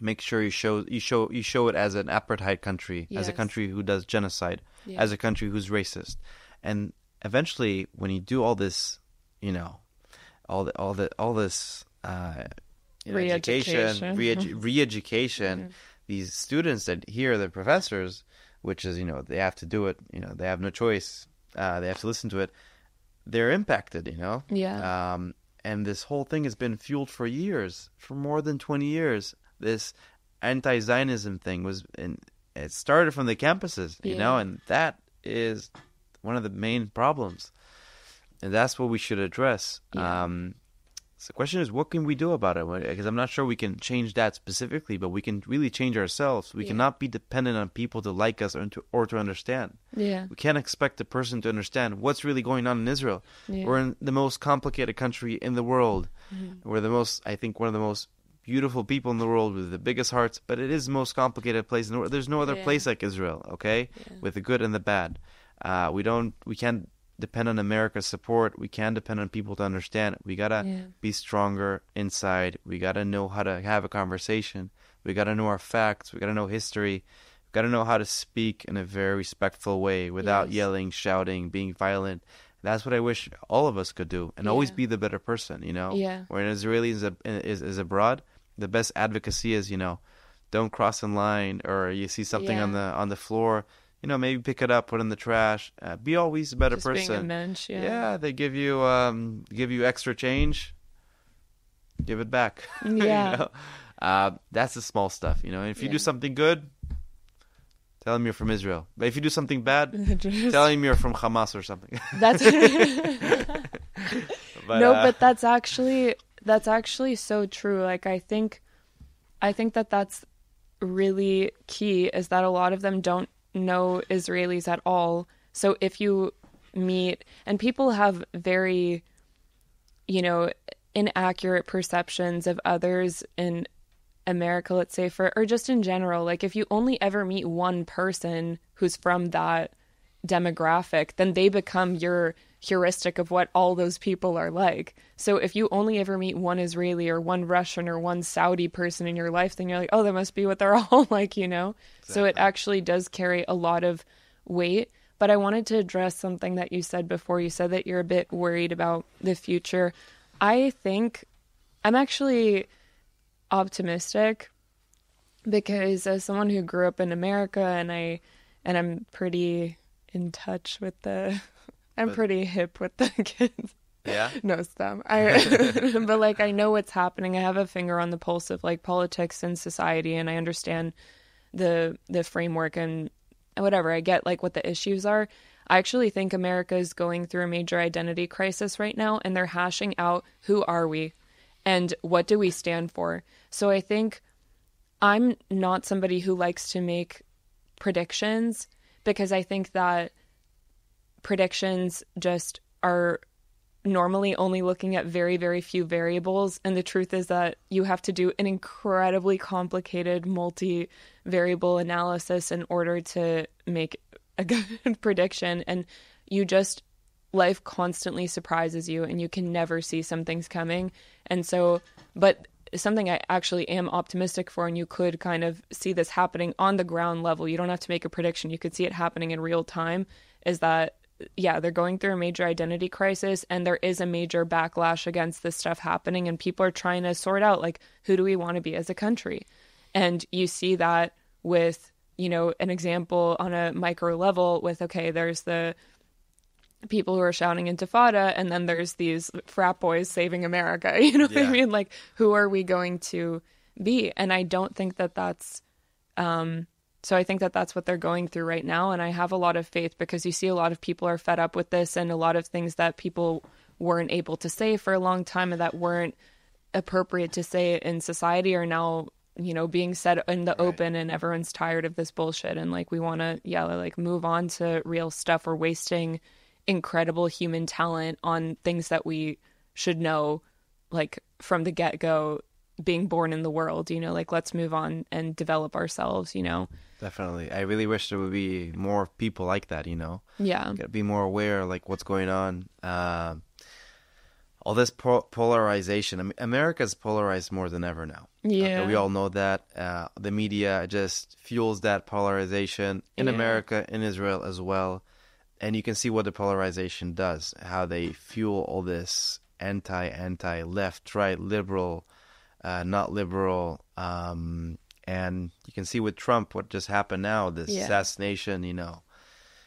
make sure you show it as an apartheid country, as a country who does genocide, as a country who's racist. And eventually, when you do all this, all this re-education, re-education. These students that hear the professors, which is, they have to do it, they have no choice, they have to listen to it, they're impacted, and this whole thing has been fueled for years, for more than 20 years. This anti-Zionism thing it started from the campuses, and that is one of the main problems, and that's what we should address. So the question is, what can we do about it? Because I'm not sure we can change that specifically, but we can really change ourselves. We cannot be dependent on people to like us or to understand. Yeah. We can't expect a person to understand what's really going on in Israel. Yeah. We're in the most complicated country in the world. We're one of the most beautiful people in the world with the biggest hearts, but it is the most complicated place in the world. There's no other place like Israel, okay? With the good and the bad. We can't depend on America's support. We can't depend on people to understand. We gotta be stronger inside. We gotta know how to have a conversation. We gotta know our facts. We gotta know history. We gotta know how to speak in a very respectful way without yelling, shouting, being violent. That's what I wish all of us could do, and always be the better person. When an Israeli is abroad, the best advocacy is don't cross in line, or you see something on the floor. Maybe pick it up, put it in the trash. Be always a better person. Being a mensch, they give you extra change. Give it back. Yeah. That's the small stuff. If you do something good, tell them you're from Israel. But if you do something bad, tell them you're from Hamas or something. But that's actually so true. Like I think that's really key, is that a lot of them don't know Israelis at all. So if you meet, and people have very, inaccurate perceptions of others in America, let's say, or just in general, like if you only ever meet one person who's from that demographic, then they become your heuristic of what all those people are like. So if you only ever meet one Israeli or one Russian or one Saudi person in your life, then you're like, oh, that must be what they're all like, you know? Exactly. So it actually does carry a lot of weight. But I wanted to address something that you said before. You said that you're a bit worried about the future. I think I'm actually optimistic because as someone who grew up in America and I'm pretty in touch with I'm pretty hip with the kids. Yeah. No, stop. But like, I know what's happening. I have a finger on the pulse of like politics and society, and I understand the framework and whatever. I get like what the issues are. I actually think America is going through a major identity crisis right now, and they're hashing out who are we and what do we stand for. So I think I'm not somebody who likes to make predictions because I think that predictions just are normally only looking at very, very few variables. And the truth is that you have to do an incredibly complicated multi-variable analysis in order to make a good prediction. And life constantly surprises you and you can never see some things coming. And so, but something I actually am optimistic for, and you could kind of see this happening on the ground level. You don't have to make a prediction. You could see it happening in real time, is that yeah, they're going through a major identity crisis and there is a major backlash against this stuff happening, and people are trying to sort out like, who do we want to be as a country? And you see that with, you know, an example on a micro level with, okay, there's the people who are shouting Intifada and then there's these frat boys saving America. You know what I mean? Like, who are we going to be? And I don't think that that's, so I think that that's what they're going through right now. And I have a lot of faith because you see a lot of people are fed up with this, and a lot of things that people weren't able to say for a long time and that weren't appropriate to say in society are now, you know, being said in the open, and everyone's tired of this bullshit. And like, we want to, like move on to real stuff. We're wasting incredible human talent on things that we should know, like from the get-go, being born in the world, you know, like let's move on and develop ourselves, you know. Definitely. I really wish there would be more people like that, you know. Yeah. Gotta be more aware, like what's going on. All this polarization. I mean, America's polarized more than ever now. Yeah. We all know that. The media just fuels that polarization in America, in Israel as well. And you can see what the polarization does, how they fuel all this anti, left, right, liberal, not liberal. And you can see with Trump what just happened now, this assassination, you know,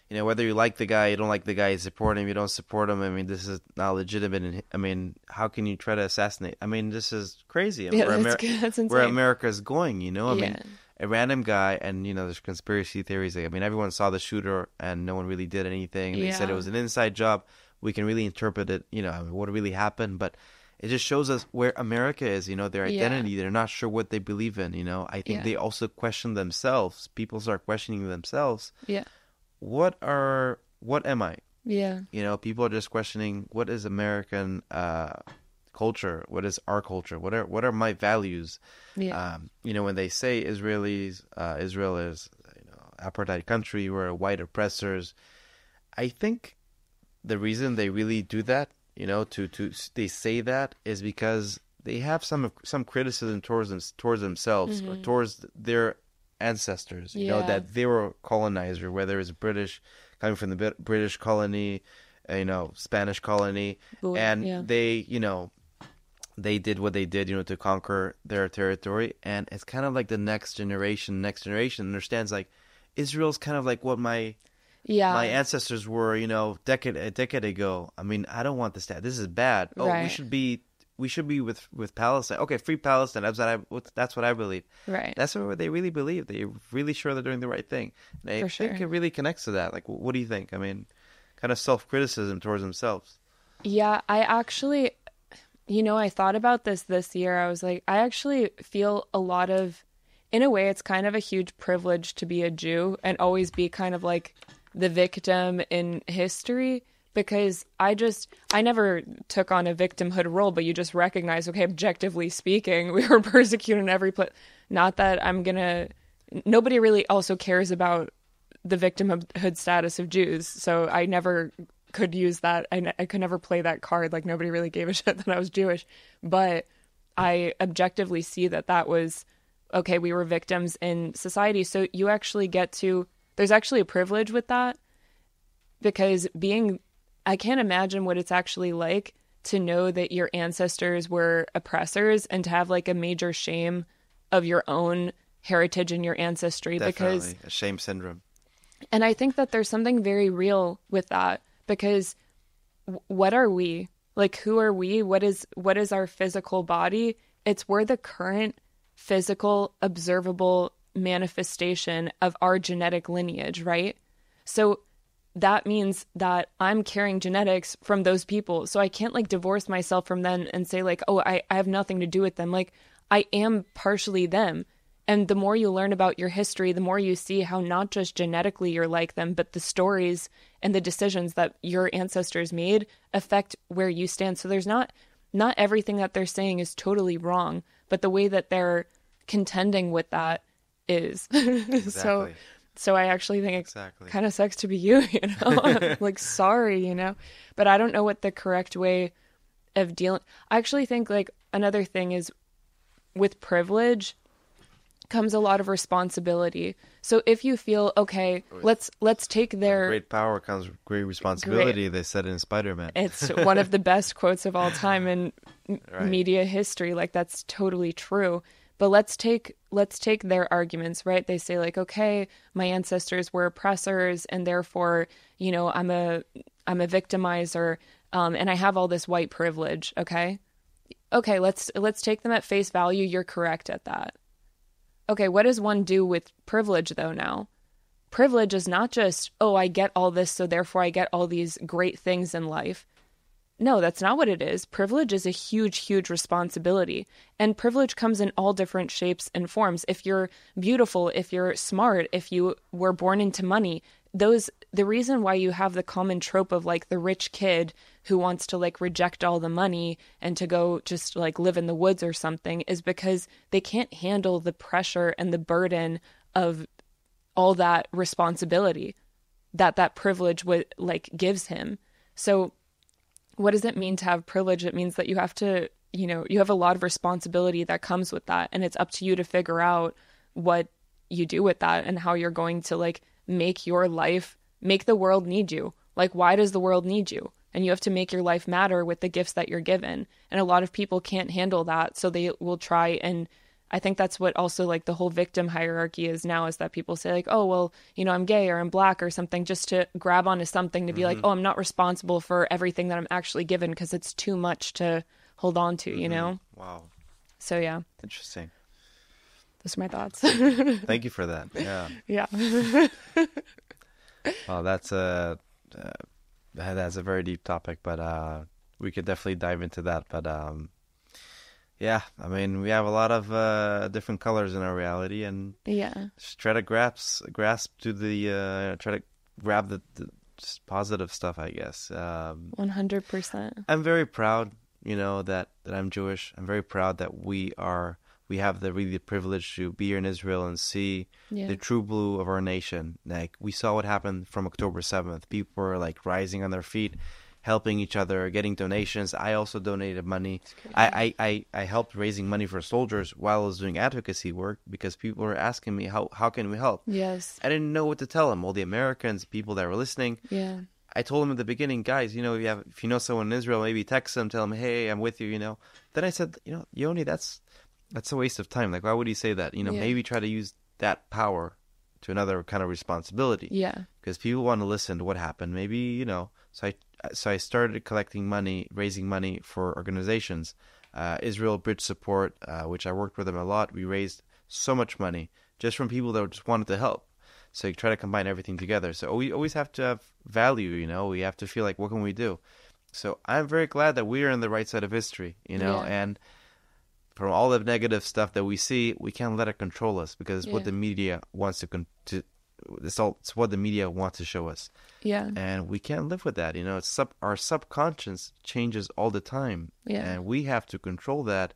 whether you like the guy, you don't like the guy, you support him, you don't support him. I mean, this is not legitimate. And I mean, how can you try to assassinate? I mean, this is crazy. That's insane. Where America's going, you know? I mean, a random guy, and, you know, there's conspiracy theories. Like, I mean, everyone saw the shooter and no one really did anything. They said it was an inside job. We can really interpret it, you know, I mean, what really happened. But it just shows us where America is, you know, their identity. They're not sure what they believe in, you know. I think they also question themselves. People start questioning themselves. Yeah. What am I? Yeah. You know, people are just questioning, what is American culture? What is our culture? What are my values? Yeah. You know, when they say Israel is, you know, apartheid country, we're white oppressors. I think the reason they really do that, you know, they say that is because they have some criticism towards themselves or towards their ancestors. You know, that they were colonizer, whether it's British, coming from the British colony, you know, Spanish colony, and they, you know, they did what they did, you know, to conquer their territory. And it's kind of like the next generation understands, like, Israel's kind of like what my ancestors were, you know, a decade ago. I mean, I don't want this. This is bad. Oh, we should be with Palestine. Okay, free Palestine. That's what I believe. Right. That's what they really believe. They're really sure they're doing the right thing. And I think it really connects to that. Like, what do you think? I mean, kind of self-criticism towards themselves. Yeah, I actually, you know, I thought about this year. I was like, I actually feel a lot of, in a way, it's kind of a huge privilege to be a Jew and always be kind of like the victim in history, because I never took on a victimhood role, but you just recognize, okay, objectively speaking, we were persecuted in every place. Not that nobody really also cares about the victimhood status of Jews. So I never could use that. I could never play that card. Like, nobody really gave a shit that I was Jewish. But I objectively see that was, okay, we were victims in society. So you actually get to, there's actually a privilege with that, because I can't imagine what it's actually like to know that your ancestors were oppressors and to have like a major shame of your own heritage and your ancestry. Definitely. Because A shame syndrome. And I think that there's something very real with that, because what are we? Like, who are we? What is our physical body? We're the current physical, observable manifestation of our genetic lineage, right? So that means that I'm carrying genetics from those people. So I can't like divorce myself from them and say like, oh, I have nothing to do with them. Like, I am partially them. And the more you learn about your history, the more you see how not just genetically you're like them, but the stories and the decisions that your ancestors made affect where you stand. So there's not everything that they're saying is totally wrong, but the way that they're contending with that is. Exactly. So I actually think it kind of sucks to be you, you know? Like, sorry, you know? But I don't know what the correct way of dealing. I actually think like another thing is with privilege comes a lot of responsibility. So if you feel, okay, let's take their... Great power comes with great responsibility, they said in Spider-Man. It's one of the best quotes of all time in media history. Like, that's totally true. But let's take their arguments, right? They say like, okay, my ancestors were oppressors and therefore, you know, I'm a victimizer, and I have all this white privilege, okay? Okay, let's take them at face value. You're correct at that. Okay, what does one do with privilege, though, now? Privilege is not just, oh, I get all this, so therefore I get all these great things in life. No, that's not what it is. Privilege is a huge, huge responsibility. And privilege comes in all different shapes and forms. If you're beautiful, if you're smart, if you were born into money, the reason why you have the common trope of like the rich kid who wants to like reject all the money and to go just like live in the woods or something is because they can't handle the pressure and the burden of all that responsibility that privilege would like gives him. So what does it mean to have privilege? It means that you have to, you know, you have a lot of responsibility that comes with that. And it's up to you to figure out what you do with that and how you're going to like make the world need you. Like, why does the world need you? And you have to make your life matter with the gifts that you're given. And a lot of people can't handle that. So they will try. And I think that's what also like the whole victim hierarchy is now, is that people say like, oh, well, you know, I'm gay or I'm black or something, just to grab onto something to be like, oh, I'm not responsible for everything that I'm actually given because it's too much to hold on to, you know? Wow. So, yeah. Interesting. Those are my thoughts. Thank you for that. Yeah. Yeah. Well, that's a very deep topic, but we could definitely dive into that. But yeah, I mean, we have a lot of different colors in our reality, and just try to grasp to the try to grab the just positive stuff, I guess. 100%. I'm very proud, you know, that I'm Jewish. I'm very proud that we have the privilege to be here in Israel and see the true blue of our nation. Like, we saw what happened from October 7th. People were like rising on their feet, helping each other, getting donations. I also donated money. I helped raising money for soldiers while I was doing advocacy work because people were asking me, how can we help? Yes. I didn't know what to tell them. All the Americans, people that were listening. Yeah. I told them at the beginning, guys, you know, if you know someone in Israel, maybe text them, tell them, hey, I'm with you, you know. Then I said, you know, Yoni, that's a waste of time. Like, why would you say that? You know, maybe try to use that power to another kind of responsibility. Yeah. Because people want to listen to what happened. Maybe, you know, so I started collecting money, raising money for organizations. Israel Bridge Support, which I worked with them a lot. We raised so much money just from people that just wanted to help. So you try to combine everything together. So we always have to have value, you know. We have to feel like, what can we do? So I'm very glad that we are on the right side of history, you know, and from all the negative stuff that we see, we can't let it control us because it's what the media wants it's what the media wants to show us. Yeah. And we can't live with that, you know. Our subconscious changes all the time. Yeah. And we have to control that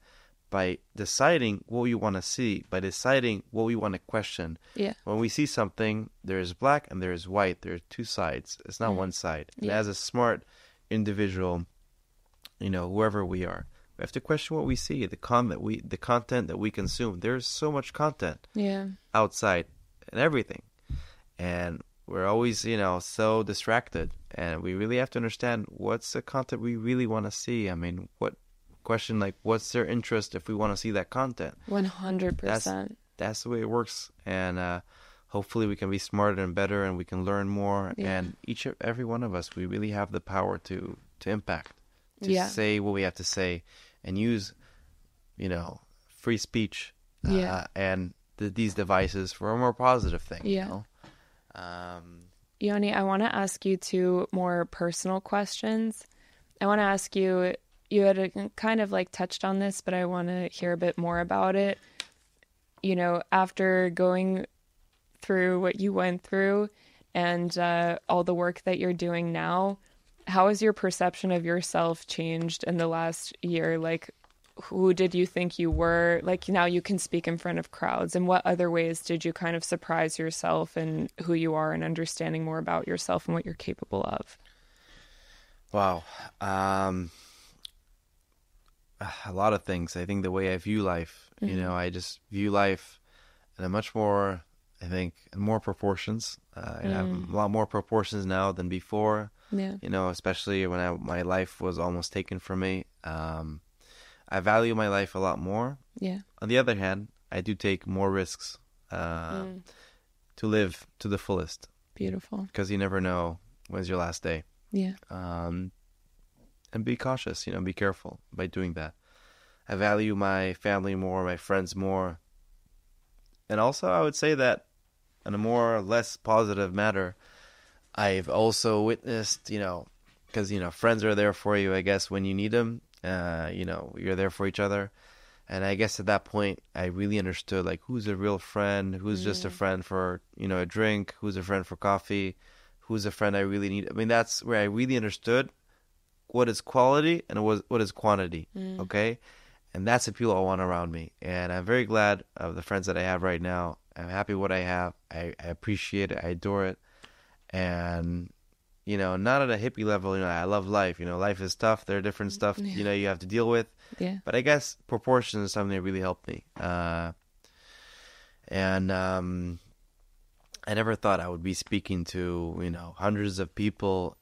by deciding what we want to see, by deciding what we want to question. Yeah. When we see something, there is black and there is white. There are two sides. It's not one side. And as a smart individual, whoever we are, we have to question what we see, the content that we consume. There's so much content outside and everything. And we're always, so distracted. And we really have to understand what's the content we really want to see. I mean, what's their interest if we want to see that content? 100%. That's the way it works. And hopefully we can be smarter and better, and we can learn more. Yeah. And every one of us, we really have the power to impact, to say what we have to say, and use, free speech and these devices for a more positive thing. Yeah. Yoni, I want to ask you two more personal questions. I want to ask you, you had kind of like touched on this, but I want to hear a bit more about it. After going through what you went through and all the work that you're doing now, how has your perception of yourself changed in the last year? Like, who did you think you were? Like, now you can speak in front of crowds. And what other ways did you kind of surprise yourself and who you are and understanding more about yourself and what you're capable of? Wow. A lot of things. I think the way I view life, I just view life in a much more, I think, in more proportions. I have a lot more proportions now than before. Yeah. Especially when my life was almost taken from me. I value my life a lot more. Yeah. On the other hand, I do take more risks to live to the fullest. Beautiful. Because you never know when's your last day. Yeah. And be cautious, be careful by doing that. I value my family more, my friends more. And also, I would say that in a more or less positive matter, I've also witnessed, because, friends are there for you, I guess, when you need them. You're there for each other. And I guess at that point, I really understood, like, who's a real friend, who's just a friend for, a drink, who's a friend for coffee, who's a friend I really need. I mean, that's where I really understood what is quality and what is quantity, okay? And that's the people I want around me. And I'm very glad of the friends that I have right now. I'm happy with what I have. I appreciate it. I adore it. And, not at a hippie level, I love life. Life is tough. There are different stuff, you have to deal with. Yeah. But I guess proportion is something that really helped me. I never thought I would be speaking to, hundreds of people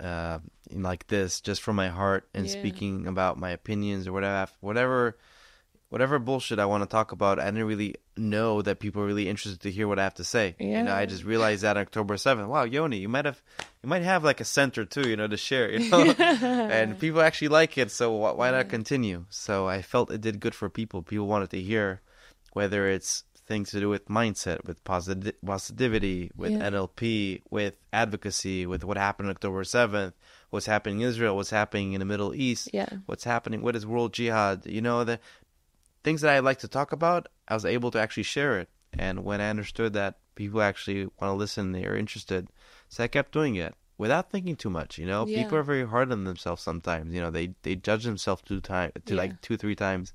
like this, just from my heart, and speaking about my opinions or whatever bullshit I want to talk about. I didn't really know that people are really interested to hear what I have to say. Yeah. I just realized that on October 7th. Wow, Yoni, you might have like a cent or two, to share, and people actually like it. So why not continue? So I felt it did good for people. People wanted to hear, whether it's things to do with mindset, with positivity, with NLP, with advocacy, with what happened on October 7th, what's happening in Israel, what's happening in the Middle East, what's happening, what is world jihad, the things that I like to talk about, I was able to actually share it. And when I understood that people actually want to listen, they're interested, so I kept doing it without thinking too much. People are very hard on themselves sometimes. They judge themselves like 2-3 times.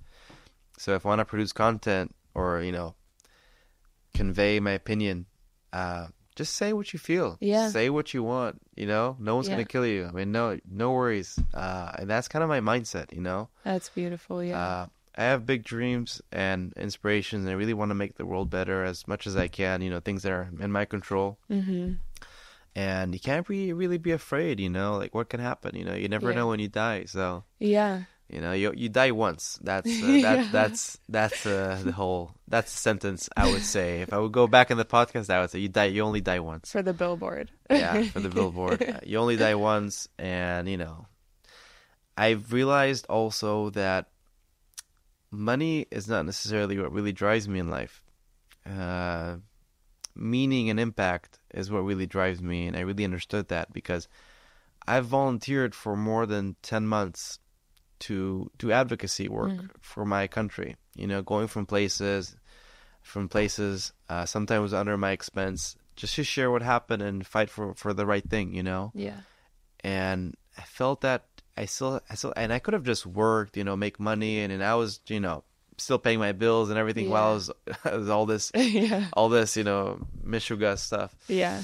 So if I want to produce content or convey my opinion, just say what you feel. Say what you want. No one's gonna kill you. I mean, no worries. And that's kind of my mindset. That's beautiful. I have big dreams and inspirations, and I really want to make the world better as much as I can. Things that are in my control. And you can't really be afraid. Like, what can happen? You never know when you die. So you die once. That's that's the sentence I would say. If I would go back in the podcast, I would say you only die once. For the billboard. Yeah, for the billboard. You only die once. And I've realized also that money is not necessarily what really drives me in life. Meaning and impact is what really drives me, and I really understood that because I've volunteered for more than 10 months to do advocacy work for my country. Going from places, sometimes under my expense, just to share what happened and fight for the right thing. Yeah. And I felt that I still, and I could have just worked, make money, and I was, still paying my bills and everything while I was all this, all this, mishuga stuff. Yeah.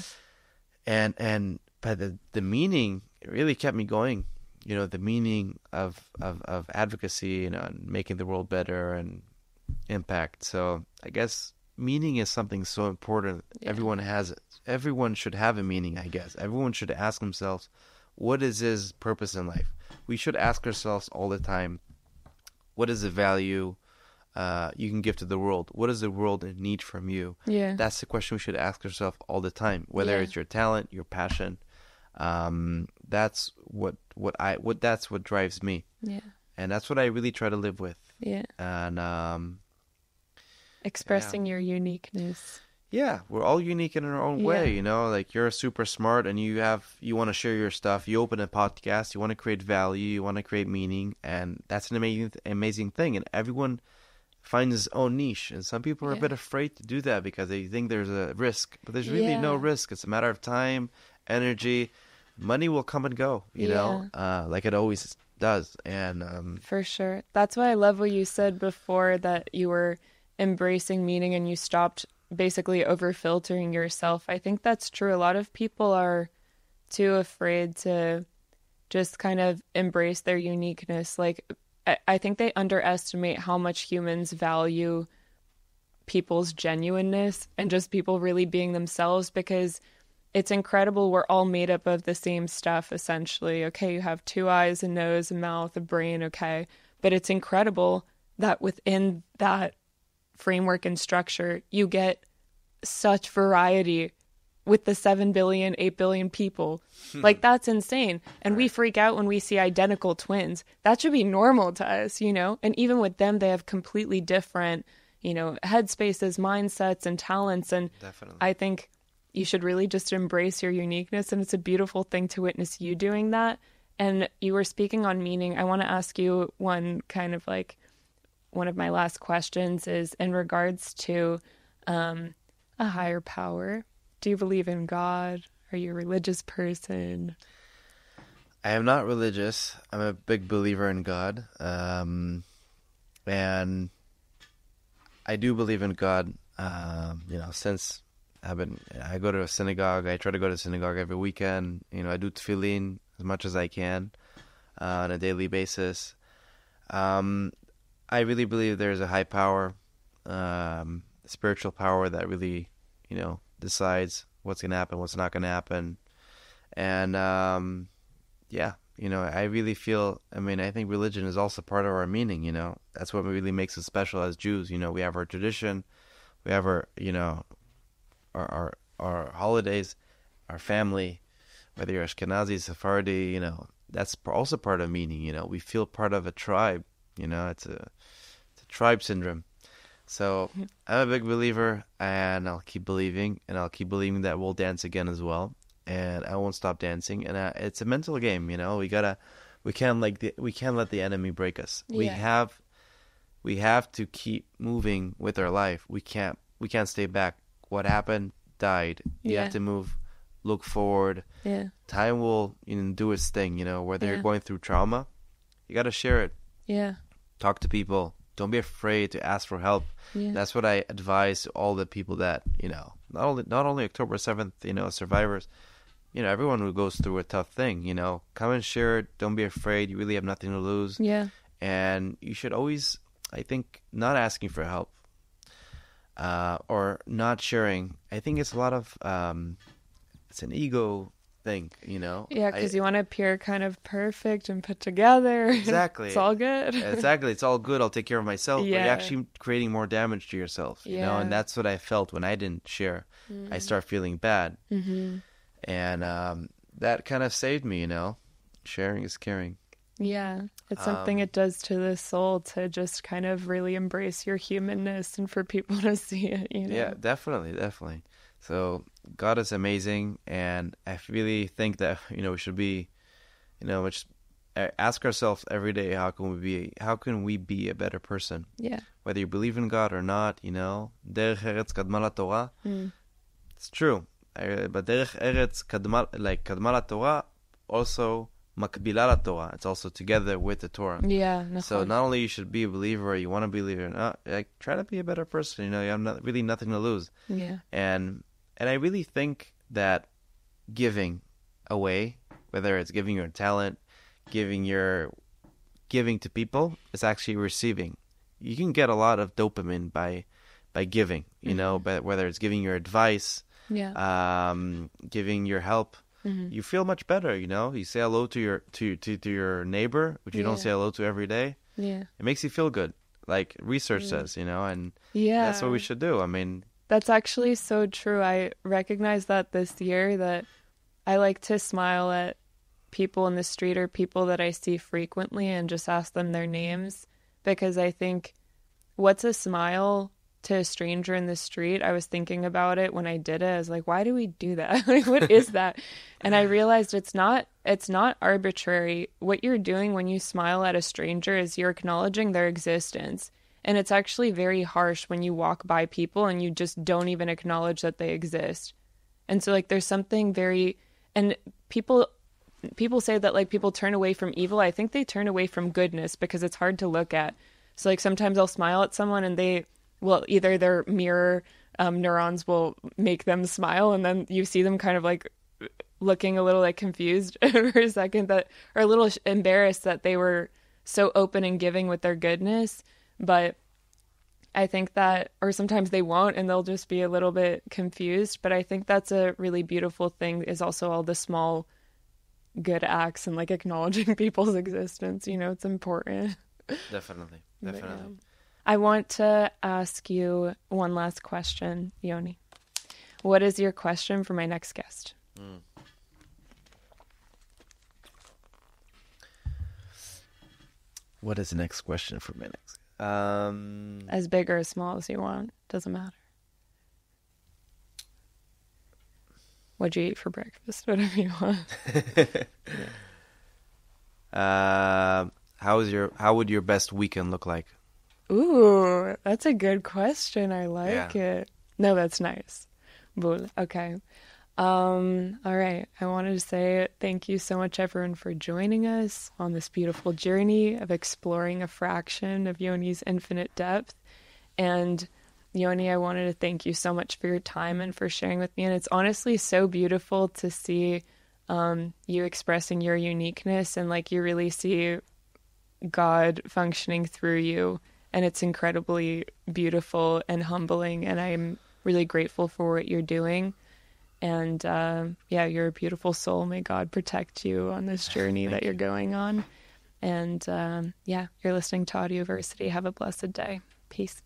But the meaning, it really kept me going. The meaning of advocacy, and making the world better and impact. So I guess meaning is something so important. Yeah. Everyone has it. Everyone should have a meaning, I guess. Everyone should ask themselves, what is his purpose in life? We should ask ourselves all the time, what is the value you can give to the world? What does the world need from you? Yeah. That's the question we should ask ourselves all the time, whether it's your talent, your passion. That's that's what drives me. Yeah. And that's what I really try to live with. Yeah. And expressing your uniqueness. Yeah, we're all unique in our own way, like you're super smart and you want to share your stuff. You open a podcast, you want to create value, you want to create meaning, and that's an amazing thing. And everyone finds his own niche. And some people are a bit afraid to do that because they think there's a risk, but there's really no risk. It's a matter of time, energy, money will come and go, you know, like it always does. And for sure. That's why I love what you said before, that you were embracing meaning and you stopped basically over filtering yourself. I think that's true. A lot of people are too afraid to just kind of embrace their uniqueness. Like, I think they underestimate how much humans value people's genuineness and just people really being themselves, because it's incredible. We're all made up of the same stuff, essentially. Okay, you have 2 eyes, a nose, a mouth, a brain, okay. But it's incredible that within that framework and structure, you get such variety with the 7 billion, 8 billion people. Like, that's insane. And we freak out when we see identical twins. That should be normal to us, you know? And even with them, they have completely different, you know, headspaces, mindsets, and talents. And definitely. I think you should really just embrace your uniqueness. And it's a beautiful thing to witness you doing that. And you were speaking on meaning. I want to ask you one of my last questions is in regards to a higher power. Do you believe in God? Are you a religious person? I am not religious. I'm a big believer in God. And I do believe in God, since I go to a synagogue. I try to go to synagogue every weekend. I do tefillin as much as I can on a daily basis. I really believe there's a high power, spiritual power that really, decides what's going to happen, what's not going to happen. And, I really feel, I think religion is also part of our meaning, That's what really makes us special as Jews. We have our tradition, we have our, our holidays, our family, whether you're Ashkenazi, Sephardi, that's also part of meaning, We feel part of a tribe, it's a tribe syndrome. So I'm a big believer, and I'll keep believing, that we'll dance again as well, and I won't stop dancing. And it's a mental game, We can't let the enemy break us. Yeah. We have to keep moving with our life. We can't stay back. What happened died. You have to move, look forward. Yeah. Time will do its thing. Whether you're going through trauma, you got to share it. Yeah. Talk to people. Don't be afraid to ask for help. Yeah. That's what I advise to all the people that, not only October 7th, survivors, everyone who goes through a tough thing, come and share it. Don't be afraid. You really have nothing to lose. Yeah. And you should always, I think, not asking for help or not sharing. I think it's a lot of, it's an ego thing, Yeah, because you want to appear kind of perfect and put together. Exactly. It's all good. Exactly. It's all good. I'll take care of myself. Yeah. But you're actually creating more damage to yourself, and that's what I felt when I didn't share. I start feeling bad. Mm-hmm. And that kind of saved me, Sharing is caring. Yeah. It's something it does to the soul to just kind of really embrace your humanness and for people to see it, Yeah, definitely. So God is amazing, and I really think that we should be, just ask ourselves every day, how can we be a better person? Yeah. Whether you believe in God or not, Derech Eretz Kadma LaTorah. It's true, but Derech Eretz Kadma LaTorah also makbila Torah. It's also together with the Torah. Yeah. So not only you should be a believer, you want to be a believer, like try to be a better person. You have really nothing to lose. Yeah. And I really think that giving away, whether it's giving your talent, giving to people, is actually receiving. You can get a lot of dopamine by giving. But whether it's giving your advice, giving your help. You feel much better, You say hello to your neighbor, which you don't say hello to every day. Yeah. It makes you feel good. Like research says, and that's what we should do. I mean, that's actually so true. I recognize that this year that I like to smile at people in the street or people that I see frequently and just ask them their names, because I think, what's a smile to a stranger in the street? I was thinking about it when I did it. I was like, why do we do that? Like, what is that? And I realized it's not arbitrary. What you're doing when you smile at a stranger is you're acknowledging their existence. And it's actually very harsh when you walk by people and you just don't even acknowledge that they exist. And so, like, there's something very, and people say that, like, people turn away from evil. I think they turn away from goodness because it's hard to look at. So, like, sometimes I'll smile at someone and either their mirror neurons will make them smile, and then you see them kind of like looking a little like confused for a second, that or a little embarrassed that they were so open and giving with their goodness. But I think that, or sometimes they won't and they'll just be a little bit confused. But I think that's a really beautiful thing, is also all the small good acts and like acknowledging people's existence. It's important. Definitely. I want to ask you one last question, Yoni. What is your question for my next guest? What is the next question for my next? As big or as small as you want. Doesn't matter. What'd you eat for breakfast? Whatever you want. How would your best weekend look like? Ooh, that's a good question. I like it. No, that's nice. Bull. Okay. All right. I wanted to say thank you so much, everyone, for joining us on this beautiful journey of exploring a fraction of Yoni's infinite depth. And Yoni, I wanted to thank you so much for your time and for sharing with me. And it's honestly so beautiful to see you expressing your uniqueness, and like you really see God functioning through you. And it's incredibly beautiful and humbling. And I'm really grateful for what you're doing. And you're a beautiful soul. May God protect you on this journey that you're going on. And you're listening to Audioversity. Have a blessed day. Peace.